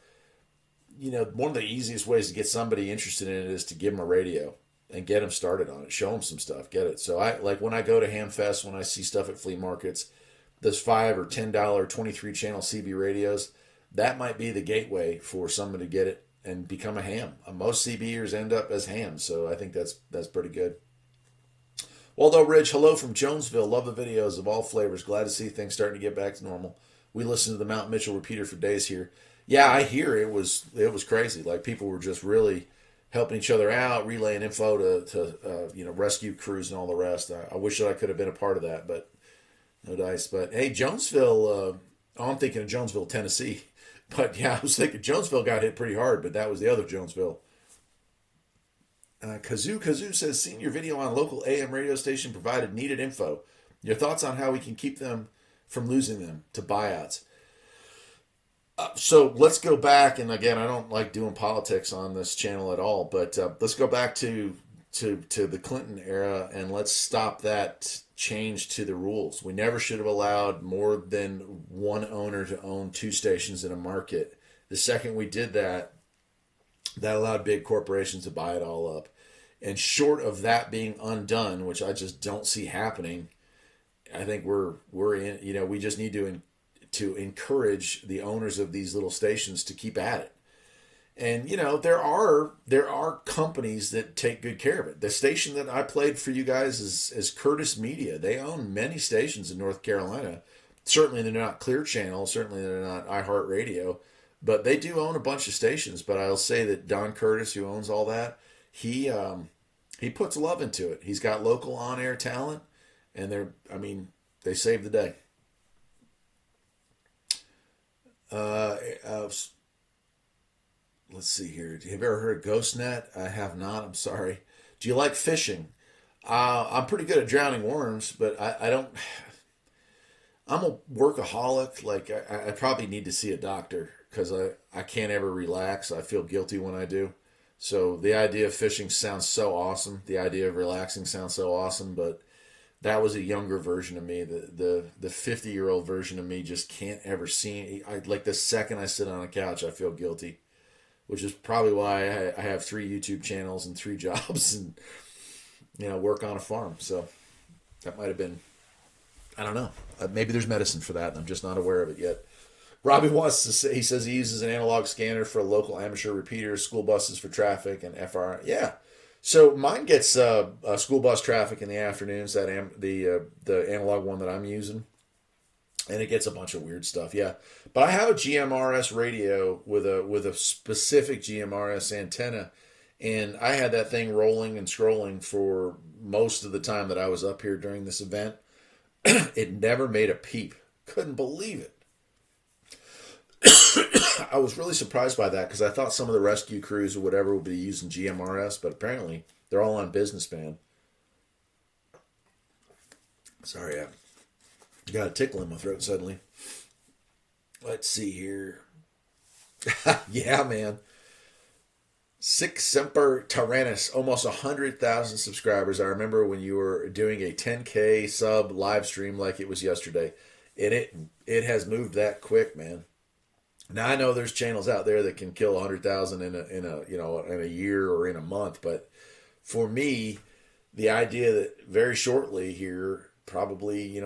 [SPEAKER 1] one of the easiest ways to get somebody interested in it is to give them a radio and get them started on it. Show them some stuff. Get it. So I like when I go to Hamfest, when I see stuff at flea markets, those $5 or $10 23 channel CB radios, that might be the gateway for someone to get it and become a ham. Most CBers end up as hams, so I think that's pretty good. Waldo Ridge, hello from Jonesville. Love the videos of all flavors. Glad to see things starting to get back to normal. We listened to the Mount Mitchell repeater for days here. Yeah, I hear it was crazy. Like people were just really helping each other out, relaying info to rescue crews and all the rest. I wish that I could have been a part of that, but no dice. But hey, Jonesville. I'm thinking of Jonesville, Tennessee. But yeah, I was thinking Jonesville got hit pretty hard, but that was the other Jonesville. Kazoo says, seen your video on local AM radio station provided needed info. Your thoughts on how we can keep them from losing them to buyouts. So let's go back, and again, I don't like doing politics on this channel at all, but let's go back to the Clinton era, and let's stop that change to the rules. We never should have allowed more than one owner to own two stations in a market. The second we did that, that allowed big corporations to buy it all up. And short of that being undone, which I just don't see happening, I think we're in. We just need to encourage the owners of these little stations to keep at it. And there are companies that take good care of it. The station that I played for you guys is Curtis Media. They own many stations in North Carolina. Certainly they're not Clear Channel. Certainly they're not iHeartRadio. But they do own a bunch of stations. But I'll say that Don Curtis, who owns all that, he puts love into it. He's got local on-air talent, and they save the day. Let's see here. Have you ever heard of GhostNet? I have not. I'm sorry. Do you like fishing? I'm pretty good at drowning worms, but I don't. I'm a workaholic. Like I probably need to see a doctor because I can't ever relax. I feel guilty when I do. So the idea of fishing sounds so awesome. The idea of relaxing sounds so awesome, but that was a younger version of me. The 50-year-old version of me just can't ever see. Like the second I sit on a couch, I feel guilty, which is probably why I have 3 YouTube channels and 3 jobs and work on a farm. So that might have been, I don't know. Maybe there's medicine for that, and I'm just not aware of it yet. Robbie wants to say, he says he uses an analog scanner for local amateur repeaters, school buses for traffic, and FR. Yeah. So mine gets school bus traffic in the afternoons, the analog one that I'm using, and it gets a bunch of weird stuff. Yeah, but I have a GMRS radio with a specific GMRS antenna, And I had that thing rolling and scrolling for most of the time that I was up here during this event. It never made a peep. Couldn't believe it. I was really surprised by that because I thought some of the rescue crews or whatever would be using GMRS, but apparently they're all on business band. Sorry, I got a tickle in my throat suddenly. Let's see here. Yeah, man. Six Semper Tyrannis, almost 100,000 subscribers. I remember when you were doing a 10K sub live stream like it was yesterday. And it has moved that quick, man. Now I know there's channels out there that can kill 100,000 in a year or in a month, but for me, the idea that very shortly here, probably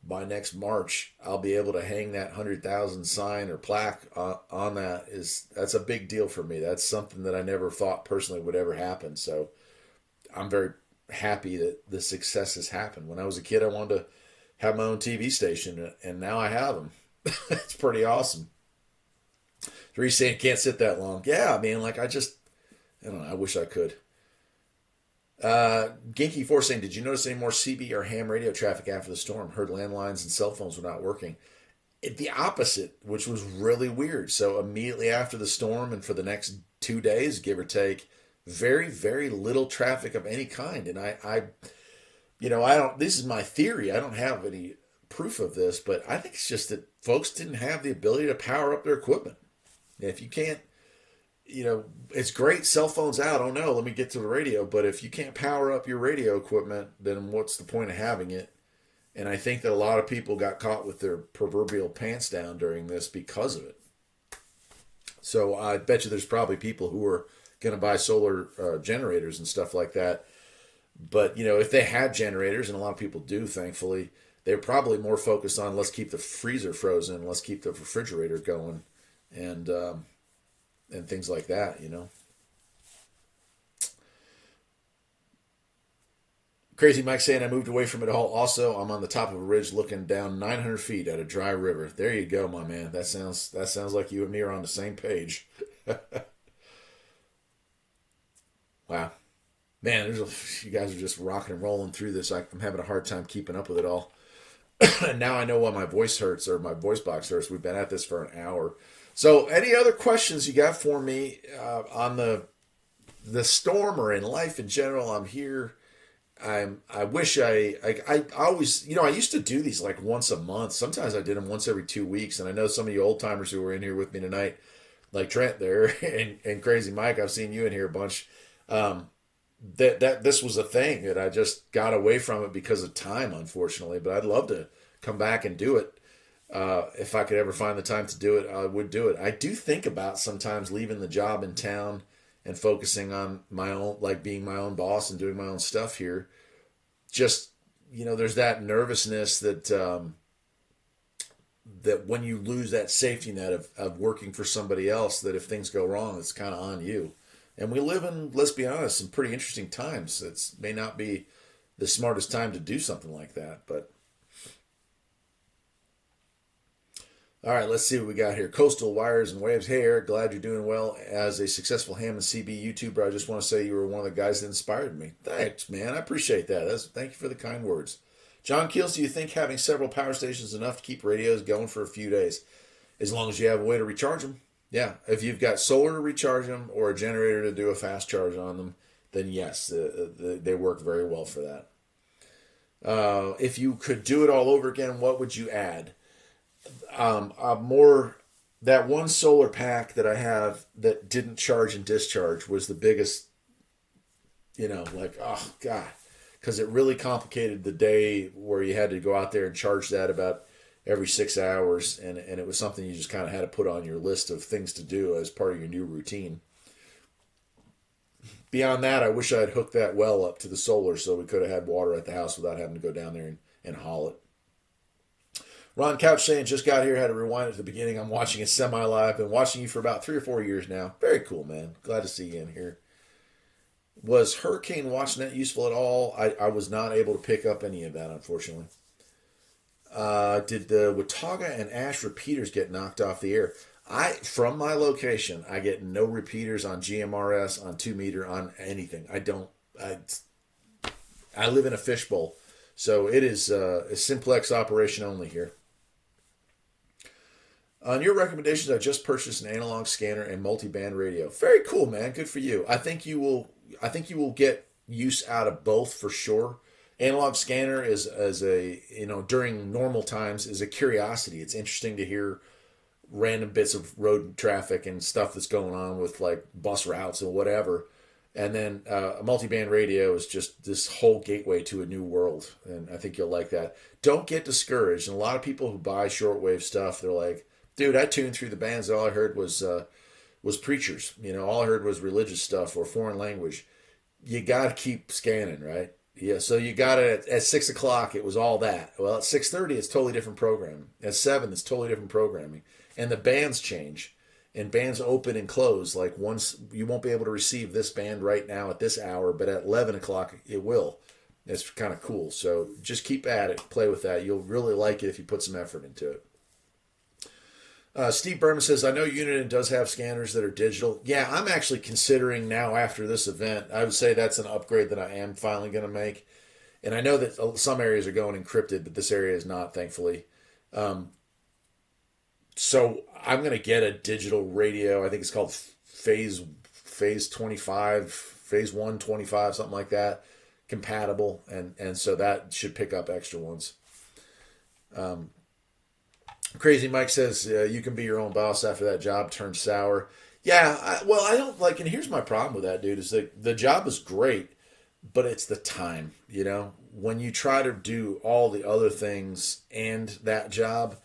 [SPEAKER 1] by next March, I'll be able to hang that 100,000 sign or plaque on that's a big deal for me. That's something that I never thought personally would ever happen. So I'm very happy that the success has happened. When I was a kid, I wanted to have my own TV station, and now I have them. It's pretty awesome. Three saying can't sit that long. Yeah, man. Like I don't know. I wish I could. Genki Force saying, did you notice any more CB or ham radio traffic after the storm? Heard landlines and cell phones were not working. The opposite, which was really weird. So immediately after the storm and for the next 2 days, give or take, very, very little traffic of any kind. And I don't, this is my theory. I don't have any proof of this, but I think it's just that folks didn't have the ability to power up their equipment. If you can't, it's great. Cell phone's out. Oh no, let me get to the radio. But if you can't power up your radio equipment, then what's the point of having it? And I think that a lot of people got caught with their proverbial pants down during this because of it. So I bet you there's probably people who are going to buy solar generators and stuff like that. But, if they had generators, and a lot of people do, thankfully, they're probably more focused on let's keep the freezer frozen, let's keep the refrigerator going, and things like that. Crazy Mike saying I moved away from it all. Also, I'm on the top of a ridge looking down 900 feet at a dry river. There you go, my man. That sounds like you and me are on the same page. Wow. Man, you guys are just rocking and rolling through this. I'm having a hard time keeping up with it all. And now I know why my voice hurts or my voice box hurts. We've been at this for an hour. So any other questions you got for me on the storm or in life in general? I'm here. I wish I always, I used to do these like once a month. Sometimes I did them once every 2 weeks. And I know some of you old timers who were in here with me tonight, like Trent there and Crazy Mike, I've seen you in here a bunch. That this was a thing that I just got away from it because of time, unfortunately. But I'd love to come back and do it. If I could ever find the time to do it, I would do it. I do think about sometimes leaving the job in town and focusing on my own, like being my own boss and doing my own stuff here. Just, there's that nervousness that that when you lose that safety net of working for somebody else, that if things go wrong, it's kind of on you. And we live in, let's be honest, some pretty interesting times. It may not be the smartest time to do something like that, but all right, let's see what we got here. Coastal Wires and Waves. Hey, Eric, glad you're doing well. As a successful ham and CB YouTuber, I just want to say you were one of the guys that inspired me. Thanks, man. I appreciate that. Thank you for the kind words. John Keels, do you think having several power stations is enough to keep radios going for a few days? As long as you have a way to recharge them. Yeah, if you've got solar to recharge them or a generator to do a fast charge on them, then yes, they work very well for that. If you could do it all over again, what would you add? That one solar pack that I have that didn't charge and discharge was the biggest, oh God, because it really complicated the day where you had to go out there and charge that about every 6 hours. And it was something you just kind of had to put on your list of things to do as part of your new routine. Beyond that, I wish I'd hooked that well up to the solar so we could have had water at the house without having to go down there and haul it. Ron Couch saying, just got here, had to rewind at the beginning. I'm watching it semi-live. Been watching you for about 3 or 4 years now. Very cool, man. Glad to see you in here. Was Hurricane WatchNet useful at all? I was not able to pick up any of that, unfortunately. Did the Watauga and Ash repeaters get knocked off the air? From my location, I get no repeaters on GMRS, on 2 meter, on anything. I don't. I live in a fishbowl, so it is a simplex operation only here. On your recommendations, I just purchased an analog scanner and multi-band radio. Very cool, man. Good for you. I think you will. I think you will get use out of both for sure. Analog scanner is as a during normal times is a curiosity. It's interesting to hear random bits of road traffic and stuff that's going on with like bus routes and whatever. And then a multi-band radio is just this whole gateway to a new world, and I think you'll like that. Don't get discouraged. And a lot of people who buy shortwave stuff, they're like, "Dude, I tuned through the bands. And all I heard was preachers. All I heard was religious stuff or foreign language." You got to keep scanning, right? Yeah. So you got it at 6 o'clock. It was all that. Well, at 6:30, it's totally different programming. At 7, it's totally different programming, and the bands change. And bands open and close. Like once you won't be able to receive this band right now at this hour, but at 11 o'clock it will. It's kind of cool. So just keep at it, play with that. You'll really like it if you put some effort into it. Steve Berman says, I know Uniden does have scanners that are digital. Yeah, I'm actually considering now after this event, I would say that's an upgrade that I am finally going to make. And I know that some areas are going encrypted, but this area is not, thankfully. Um, so I'm going to get a digital radio. I think it's called Phase 25, Phase 125, something like that, compatible. And so that should pick up extra ones. Um, Crazy Mike says you can be your own boss after that job turns sour. Yeah, I don't like, and here's my problem with that, dude, is that the job is great, but it's the time, When you try to do all the other things and that job,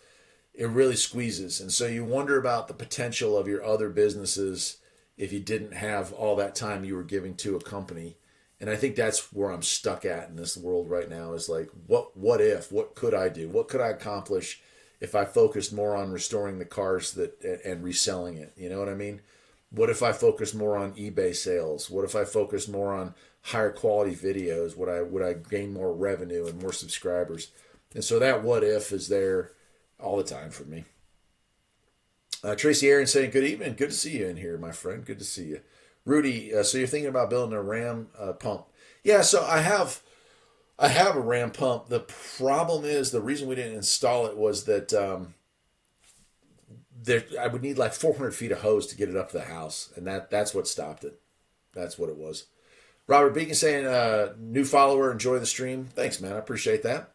[SPEAKER 1] it really squeezes. And so you wonder about the potential of your other businesses if you didn't have all that time you were giving to a company. And I think that's where I'm stuck at in this world right now is like, what if, what could I do? What could I accomplish if I focused more on restoring the cars and reselling it? You know what I mean? What if I focused more on eBay sales? What if I focused more on higher quality videos? Would I gain more revenue and more subscribers? And so that what if is there all the time for me. Tracy Aaron saying, good evening. Good to see you in here, my friend. Good to see you. Rudy, so you're thinking about building a Ram pump. Yeah, so I have a Ram pump. The problem is the reason we didn't install it was that I would need like 400 feet of hose to get it up to the house, and that's what stopped it. That's what it was. Robert Beacon saying, new follower, enjoy the stream. Thanks, man. I appreciate that.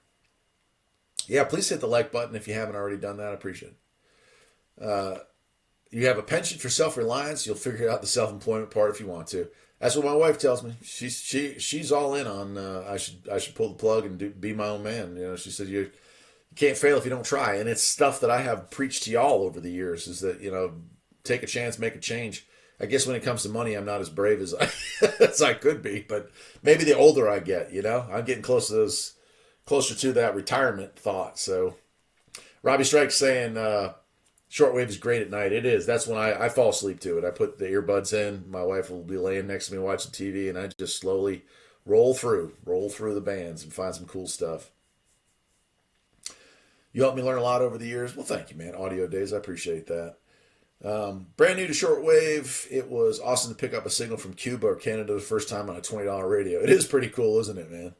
[SPEAKER 1] Yeah, please hit the like button if you haven't already done that. I appreciate it. You have a penchant for self-reliance. You'll figure out the self-employment part if you want to. That's what my wife tells me. She's all in on I should pull the plug and be my own man. She said you can't fail if you don't try, and it's stuff that I have preached to y'all over the years. Is that take a chance, make a change. I guess when it comes to money, I'm not as brave as as I could be, but maybe the older I get, I'm getting closer to that retirement thought. So Robbie Strike's saying shortwave is great at night. It is. That's when I fall asleep to it. I put the earbuds in. My wife will be laying next to me watching TV, and I just slowly roll through the bands and find some cool stuff. You helped me learn a lot over the years. Well, thank you, man. Audio days, I appreciate that. Brand new to shortwave. It was awesome to pick up a signal from Cuba or Canada the first time on a $20 radio. It is pretty cool, isn't it, man?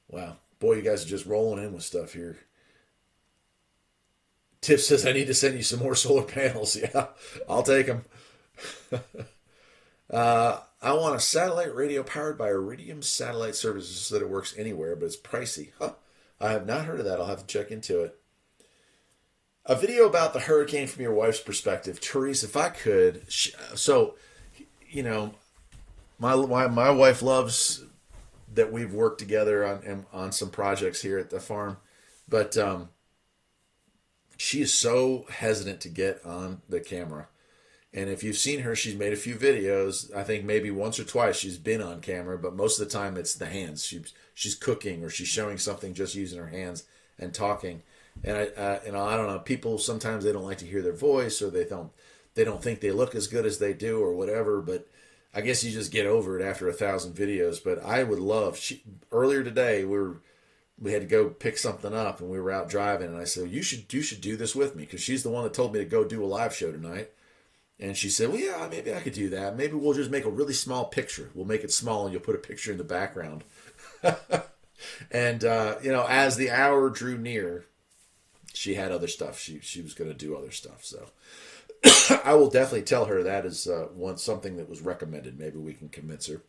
[SPEAKER 1] Wow. Boy, you guys are just rolling in with stuff here. Tiff says, I need to send you some more solar panels. Yeah, I'll take them. I want a satellite radio powered by Iridium Satellite Services so that it works anywhere, but it's pricey. Huh. I have not heard of that. I'll have to check into it. A video about the hurricane from your wife's perspective. Therese, if I could. My wife loves that we've worked together on some projects here at the farm, but she is so hesitant to get on the camera. And if you've seen her, she's made a few videos. I think maybe once or twice she's been on camera, but most of the time it's the hands. She's cooking or she's showing something just using her hands and talking. And I don't know. People sometimes they don't like to hear their voice, or they don't think they look as good as they do, or whatever. But I guess you just get over it after 1,000 videos. But I would love. Earlier today we had to go pick something up, and we were out driving, and I said, you should do this with me, because she's the one that told me to go do a live show tonight. And she said, well, yeah, maybe I could do that. Maybe we'll just make a really small picture. We'll make it small, and you'll put a picture in the background. And as the hour drew near, she had other stuff. She was going to do other stuff. So I will definitely tell her that is something that was recommended. Maybe we can convince her.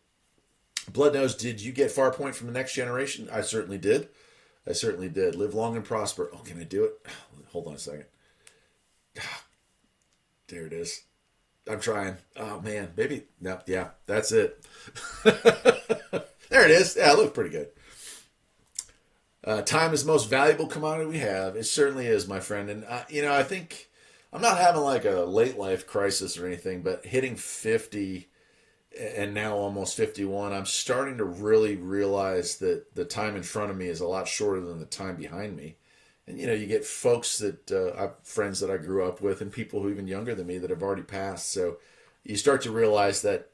[SPEAKER 1] Bloodnose, did you get Farpoint from the next generation? I certainly did. Live long and prosper. Oh, can I do it? Hold on a second. There it is. I'm trying. Oh, man. Maybe. No, yeah, that's it. There it is. Yeah, it looked pretty good. Time is the most valuable commodity we have. It certainly is, my friend. And, I think I'm not having like a late life crisis or anything, but hitting 50 and now almost 51, I'm starting to really realize that the time in front of me is a lot shorter than the time behind me. And, you get folks that, friends that I grew up with, and people who are even younger than me that have already passed. So you start to realize that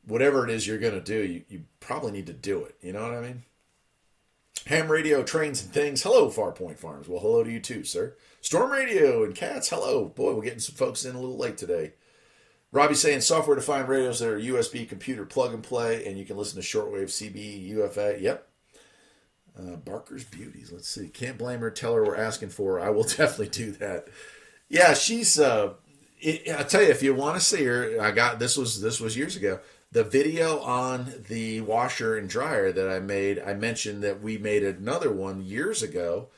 [SPEAKER 1] whatever it is you're going to do, you probably need to do it. You know what I mean? Ham radio, trains, and things. Hello, Farpoint Farms. Well, hello to you too, sir. Storm radio and cats. Hello. Boy, we're getting some folks in a little late today. Robbie's saying software-defined radios that are USB computer plug and play, and you can listen to shortwave, CB, UFA. Yep. Barker's Beauties. Let's see. Can't blame her. Tell her we're asking for her. I will definitely do that. Yeah, she's. I'll tell you, if you want to see her, I got this was years ago. The video on the washer and dryer that I made. I mentioned that we made another one years ago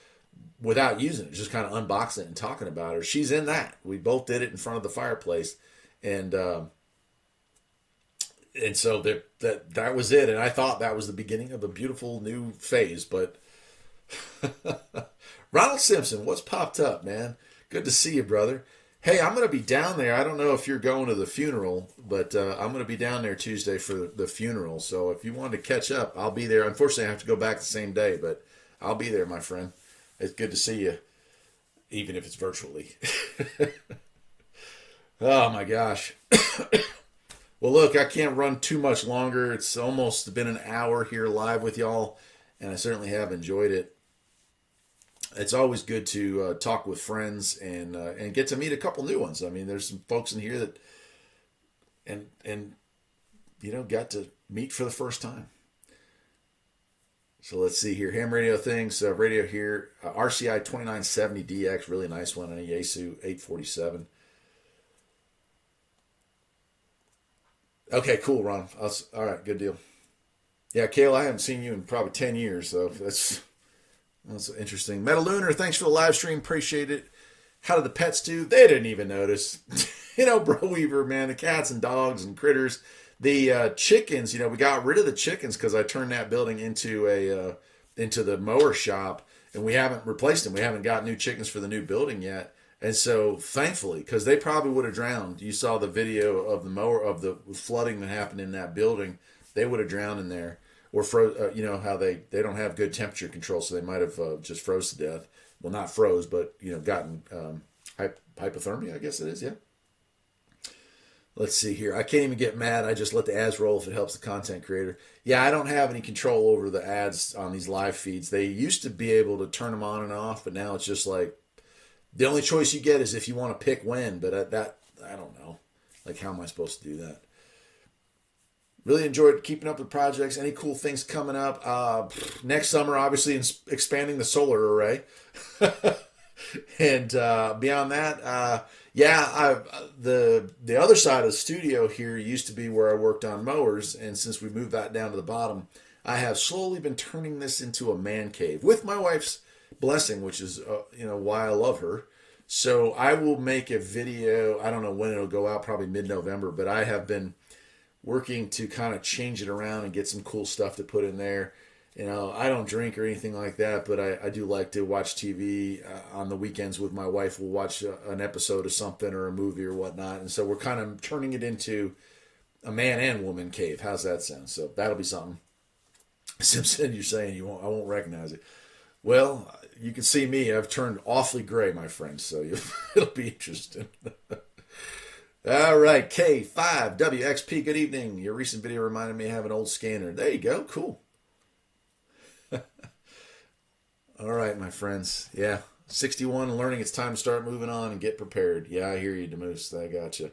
[SPEAKER 1] without using it, just kind of unboxing it and talking about her. She's in that. We both did it in front of the fireplace. And so that was it. And I thought that was the beginning of a beautiful new phase. But Ronald Simpson, what's popped up, man? Good to see you, brother. Hey, I'm going to be down there. I don't know if you're going to the funeral, but I'm going to be down there Tuesday for the funeral. So if you want to catch up, I'll be there. Unfortunately, I have to go back the same day, but I'll be there, my friend. It's good to see you, even if it's virtually. Oh my gosh. Well, look, I can't run too much longer. It's almost been an hour here live with y'all, and I certainly have enjoyed it. It's always good to talk with friends and get to meet a couple new ones. I mean, there's some folks in here that and got to meet for the first time. So let's see here. Ham radio things. Radio here. RCI 2970DX. Really nice one. And a Yaesu 847. Okay, cool, Ron. All right, good deal. Yeah, Kale, I haven't seen you in probably 10 years, so that's interesting. Metal Lunar, thanks for the live stream. Appreciate it. How did the pets do? They didn't even notice. Bro Weaver, man, the cats and dogs and critters. The chickens, we got rid of the chickens because I turned that building into the mower shop, and we haven't replaced them. We haven't got new chickens for the new building yet. And so, thankfully, because they probably would have drowned. You saw the video of the mower of the flooding that happened in that building. They would have drowned in there, or how they don't have good temperature control, so they might have just froze to death. Well, not froze, but gotten hypothermia. I guess it is. Yeah. Let's see here. I can't even get mad. I just let the ads roll if it helps the content creator. Yeah, I don't have any control over the ads on these live feeds. They used to be able to turn them on and off, but now it's just like. The only choice you get is if you want to pick when, but I don't know. Like, how am I supposed to do that? Really enjoyed keeping up with projects. Any cool things coming up? Next summer, obviously, expanding the solar array. And beyond that, the other side of the studio here used to be where I worked on mowers, and since we moved that down to the bottom, I have slowly been turning this into a man cave with my wife's blessing, which is why I love her. So I will make a video. I don't know when it'll go out, probably mid-November, but I have been working to kind of change it around and get some cool stuff to put in there. I don't drink or anything like that, but I do like to watch TV on the weekends with my wife. We'll watch an episode of something or a movie or whatnot, and so we're kind of turning it into a man and woman cave. How's that sound? So that'll be something. Simpson, you're saying I won't recognize it. Well, you can see me. I've turned awfully gray, my friend, so it'll be interesting. All right, K5WXP, good evening. Your recent video reminded me of an old scanner. There you go, cool. All right, my friends. Yeah. 61 and learning it's time to start moving on and get prepared. Yeah, I hear you, Demoose. I got you.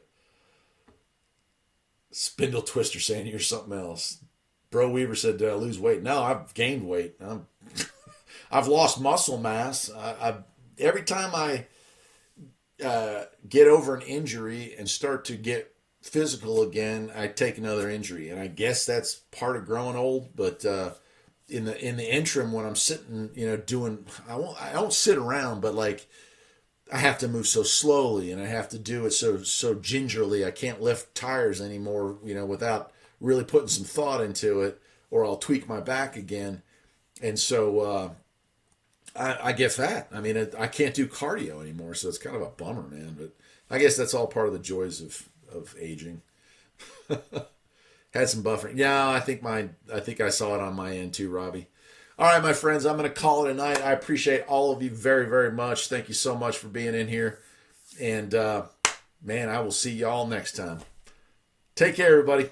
[SPEAKER 1] Spindle Twister saying you're something else. Bro Weaver said, did I lose weight? No, I've gained weight. I've lost muscle mass. Every time I get over an injury and start to get physical again, I take another injury. And I guess that's part of growing old. But in the interim, when I'm sitting, doing, I don't sit around, but like I have to move so slowly and I have to do it so gingerly. I can't lift tires anymore, without really putting some thought into it, or I'll tweak my back again. And so I get fat. I mean, I can't do cardio anymore, so it's kind of a bummer, man. But I guess that's all part of the joys of aging. Had some buffering. Yeah, I think I saw it on my end too, Robbie. All right, my friends, I'm going to call it a night. I appreciate all of you very, very much. Thank you so much for being in here. And, man, I will see y'all next time. Take care, everybody.